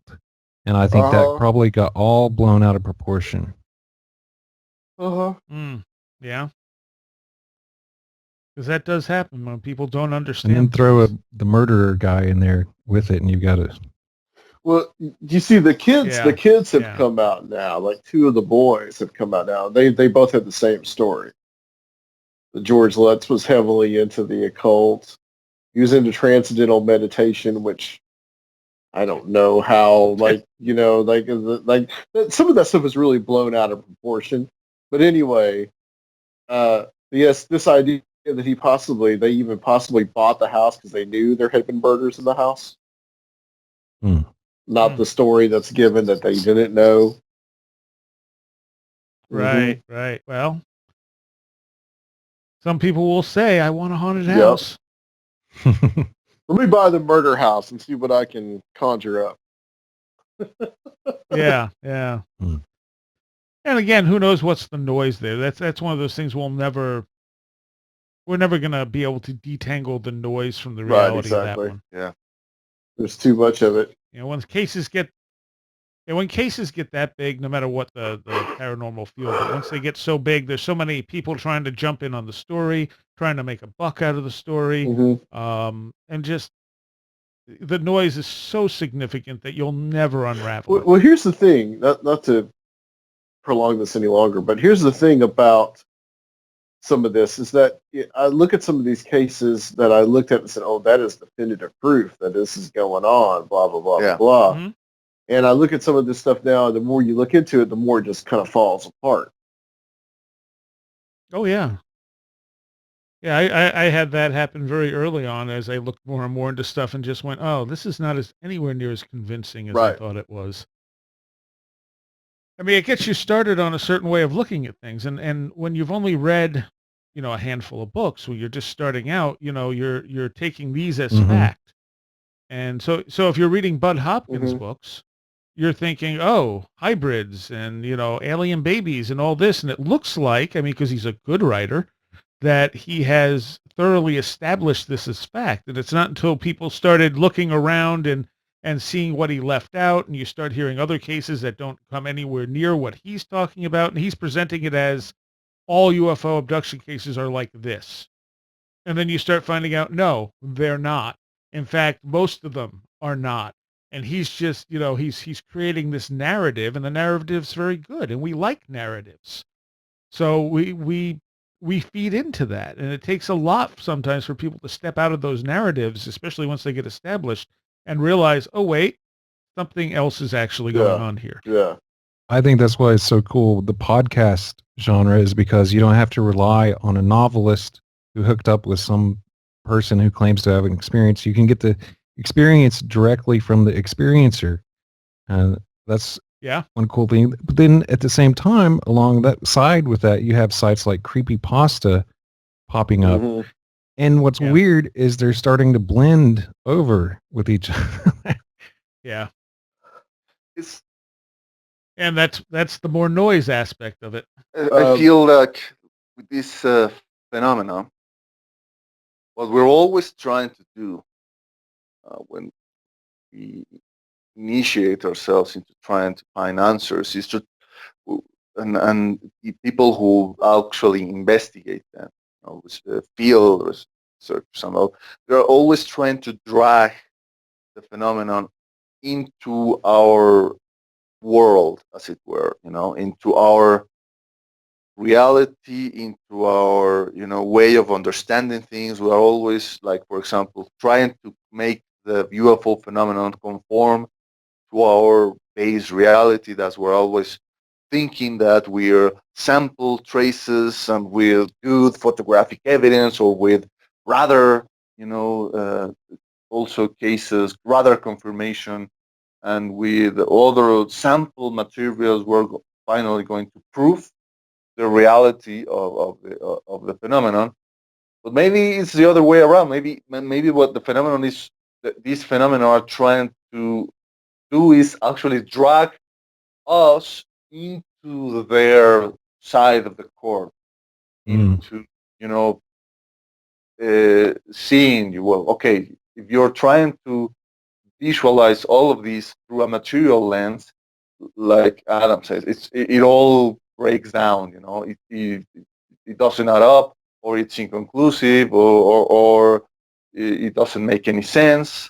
And I think that probably got all blown out of proportion. Yeah. Because that does happen when people don't understand. And then throw the murderer guy in there with it, and you've got to. Well, you see, the kids have come out now. Like two of the boys have come out now. They both have the same story. The George Lutz was heavily into the occult. He was into transcendental meditation, which I don't know how, some of that stuff is really blown out of proportion. But anyway, yes, this idea that they even possibly bought the house because they knew there had been murders in the house. Not the story that's given that they didn't know. Right, right. Well, some people will say, I want a haunted house. Let me buy the murder house and see what I can conjure up. Yeah. And again, who knows what's the noise there? That's one of those things we're never going to be able to detangle the noise from the reality of that one. Yeah. There's too much of it. When cases get that big, no matter what the paranormal field, but once they get so big, there's so many people trying to jump in on the story, trying to make a buck out of the story, and just the noise is so significant that you'll never unravel it. Well, here's the thing, not to prolong this any longer, but here's the thing about some of this is that I look at some of these cases that I looked at and said, oh, that is definitive proof that this is going on, blah, blah, blah, blah. Mm-hmm. And I look at some of this stuff now, and the more you look into it, the more it just kind of falls apart. Oh, yeah. Yeah, I had that happen very early on as I looked more and more into stuff and just went, oh, this is not anywhere near as convincing as I thought it was. I mean, it gets you started on a certain way of looking at things. And when you've only read, a handful of books, when you're just starting out, you're taking these as fact. And so if you're reading Bud Hopkins books, you're thinking, oh, hybrids and, alien babies and all this. And it looks like, because he's a good writer, that he has thoroughly established this as fact. And it's not until people started looking around and seeing what he left out, and you start hearing other cases that don't come anywhere near what he's talking about, and he's presenting it as all UFO abduction cases are like this. And then you start finding out, no, they're not. In fact, most of them are not. And he's just, he's creating this narrative, and the narrative's very good, and we like narratives. So we feed into that, and it takes a lot sometimes for people to step out of those narratives, especially once they get established, and realize, oh wait, something else is actually going on here. Yeah. I think that's why it's so cool. The podcast genre is because you don't have to rely on a novelist who hooked up with some person who claims to have an experience. You can get the experience directly from the experiencer. And that's one cool thing. But then at the same time, along that side with that, you have sites like Creepypasta popping up. Mm-hmm. And what's weird is they're starting to blend over with each other. Yeah. And that's the more noise aspect of it. I feel like with this phenomenon, what we're always trying to do when we initiate ourselves into trying to find answers is to, and the people who actually investigate them, field research somehow, they're always trying to drag the phenomenon into our world, as it were, into our reality, into our way of understanding things. We are always, like, for example, trying to make the UFO phenomenon conform to our base reality. That's we're always thinking that we're sample traces and with good photographic evidence, or with rather also cases rather confirmation, and with other sample materials, we're finally going to prove the reality of the phenomenon. But maybe it's the other way around. Maybe what the phenomenon is, these phenomena are trying to do is actually drag us into their side of the court, into seeing you. Well, okay, if you're trying to visualize all of these through a material lens, like Adam says, it all breaks down. It doesn't add up, or it's inconclusive, or it doesn't make any sense.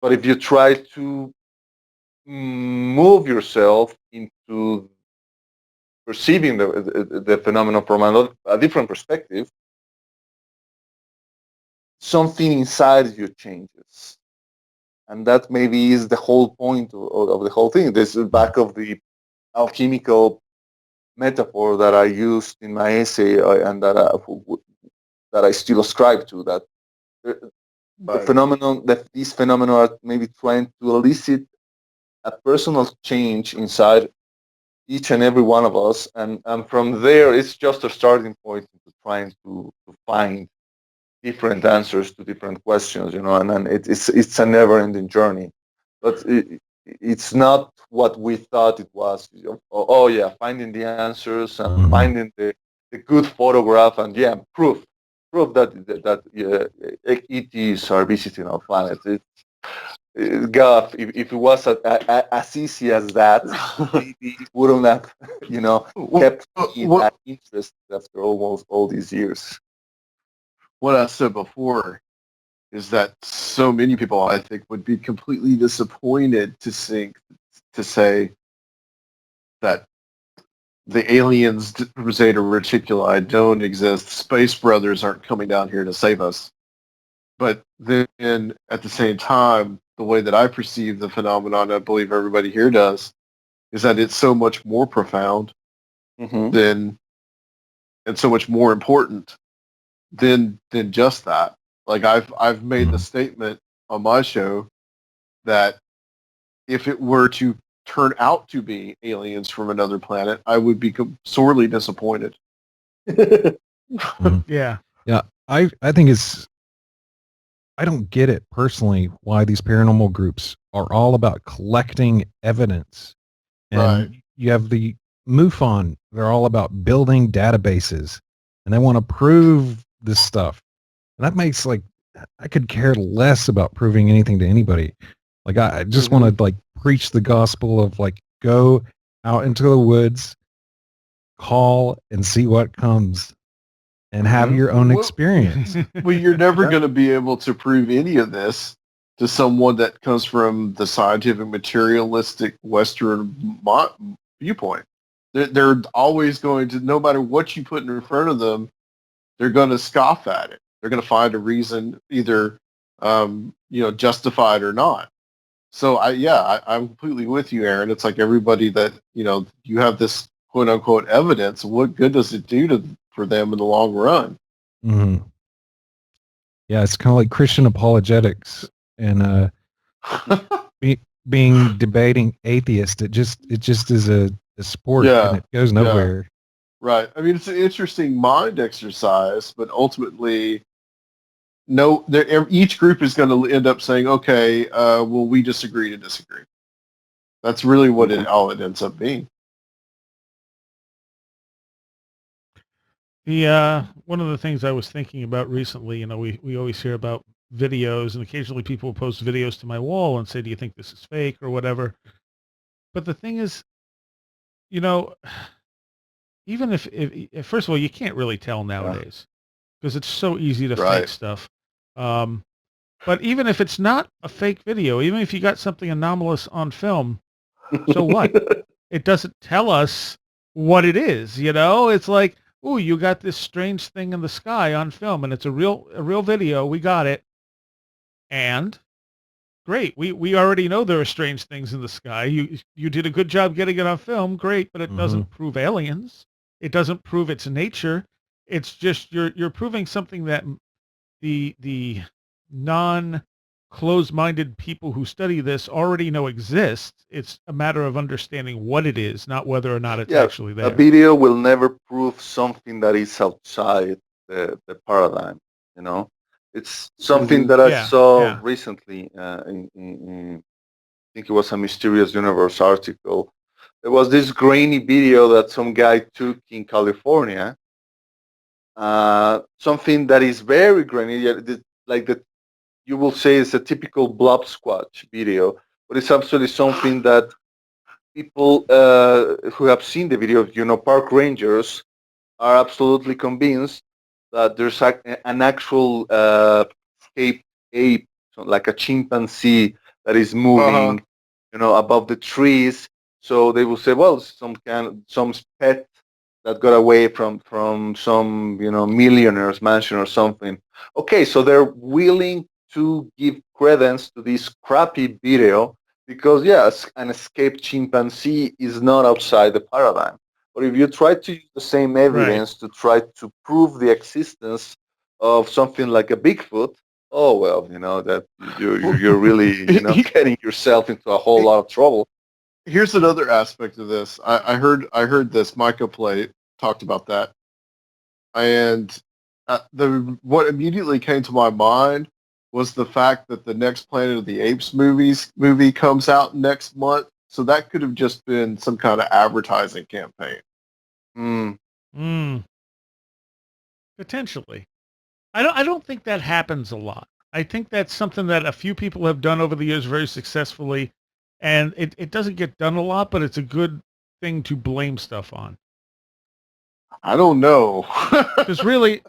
But if you try to move yourself into perceiving the phenomenon from a different perspective, something inside you changes. And that maybe is the whole point of the whole thing. This is back of the alchemical metaphor that I used in my essay, and that I still ascribe to, that the phenomenon, that these phenomena are maybe trying to elicit a personal change inside each and every one of us, and from there it's just a starting point to trying to find different answers to different questions, and then it's a never-ending journey. But it's not what we thought it was. Oh yeah, finding the answers and finding the good photograph, and proof that ETs are visiting our planet. God, if it was as easy as that, maybe it wouldn't have, kept that interest after almost all these years. What I said before is that so many people, I think, would be completely disappointed to say that the aliens, Zeta Reticuli, don't exist. Space Brothers aren't coming down here to save us. But then, at the same time, the way that I perceive the phenomenon, I believe everybody here does, is that it's so much more profound than, and so much more important than just that. Like I've made the statement on my show that if it were to turn out to be aliens from another planet, I would be sorely disappointed. Yeah. Yeah. I think I don't get it personally why these paranormal groups are all about collecting evidence. And you have the MUFON, they're all about building databases, and they want to prove this stuff. And that makes, like, I could care less about proving anything to anybody. Like, I just want to, like, preach the gospel of, like, go out into the woods, call and see what comes and have Mhm. your own Well- experience. Well, you're never Yeah. going to be able to prove any of this to someone that comes from the scientific, materialistic Western viewpoint. They're always going to, no matter what you put in front of them, they're going to scoff at it. They're going to find a reason, either justified or not. So I'm completely with you, Aaron. It's like everybody that you have this quote unquote evidence. What good does it do for them in the long run? hmm Yeah, it's kind of like Christian apologetics and being debating atheist. It just is a sport Yeah, and it goes nowhere. Right. I mean, it's an interesting mind exercise, but ultimately, no. Each group is going to end up saying, "Okay, well, we disagree to disagree." That's really what all it ends up being. The one of the things I was thinking about recently, we always hear about videos, and occasionally people post videos to my wall and say, "Do you think this is fake or whatever?" But the thing is, you know, even if first of all, you can't really tell nowadays because it's so easy to Right. fake stuff. Um, but even if it's not a fake video, even if you got something anomalous on film, so what? It doesn't tell us what it is, It's like, "Ooh, you got this strange thing in the sky on film, and it's a real video. We got it." And great. We already know there are strange things in the sky. You did a good job getting it on film. Great, but it doesn't prove aliens. It doesn't prove its nature. It's just you're proving something that the non closed-minded people who study this already know exists. It's a matter of understanding what it is, not whether or not it's Yeah, actually a there. video will never prove something that is outside the paradigm. You know, it's something that I Yeah, saw yeah. recently I think it was a Mysterious Universe article. There was this grainy video that some guy took in California. Something that is very grainy, like that you will say is a typical blob squatch video, but it's actually something that people who have seen the video, park rangers, are absolutely convinced that there's an actual escaped ape, so like a chimpanzee that is moving, above the trees. So they will say, well, some pet that got away from some millionaire's mansion or something. Okay, so they're willing to give credence to this crappy video because yes, an escaped chimpanzee is not outside the paradigm. But if you try to use the same Right. evidence to try to prove the existence of something like a Bigfoot, oh well, that you're really getting yourself into a whole lot of trouble. Here's another aspect of this. I heard this. Micah Play talked about that, and the what immediately came to my mind was the fact that the next Planet of the Apes movie comes out next month. So that could have just been some kind of advertising campaign. Mm, potentially. I don't think that happens a lot. I think that's something that a few people have done over the years very successfully, and it doesn't get done a lot, but it's a good thing to blame stuff on. I don't know. Because really,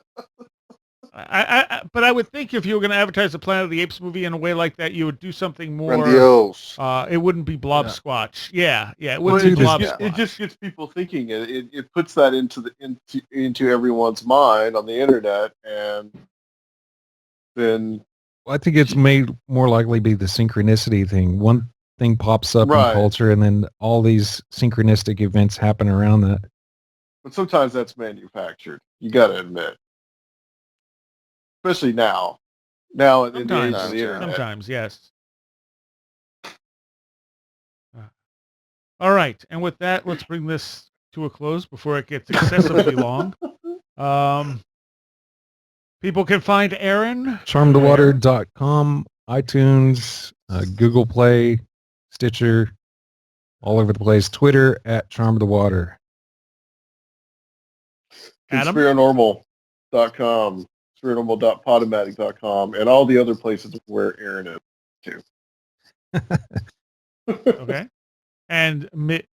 but I would think if you were going to advertise the Planet of the Apes movie in a way like that, you would do something more. Grandiose. It wouldn't be Blob Squatch. Yeah, it Well, wouldn't be it Blob just, Squatch. it just gets people thinking. It puts that into everyone's mind on the internet, and then Well, I think it's may more likely be the synchronicity thing. One thing pops up Right. in culture, and then all these synchronistic events happen around that. but sometimes that's manufactured. You got to admit, especially now. Now in the age of Sometimes, the internet. sometimes, yes. All right, and with that, let's bring this to a close before it gets excessively long. People can find Aaron. Charmthewater.com, iTunes, Google Play, Stitcher, all over the place. Twitter at @CharmTheWater. Adam? Conspiranormal.com, conspiranormal.podomatic.com, and all the other places where Aaron is too. Okay. And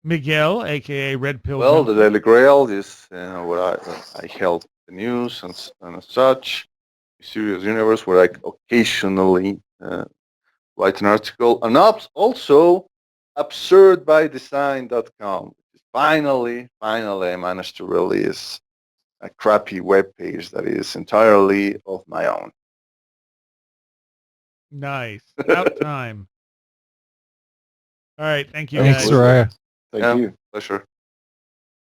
Miguel, aka Red Pill. Well, Junkie. the Daily Grail is where I held the news and such. Mysterious Universe, where I occasionally write an article, and also absurdbydesign.com. Finally, I managed to release a crappy web page that is entirely of my own. Nice. About time. All right. Thank you, Thanks, guys. Soraya. Thank Yeah, you. pleasure.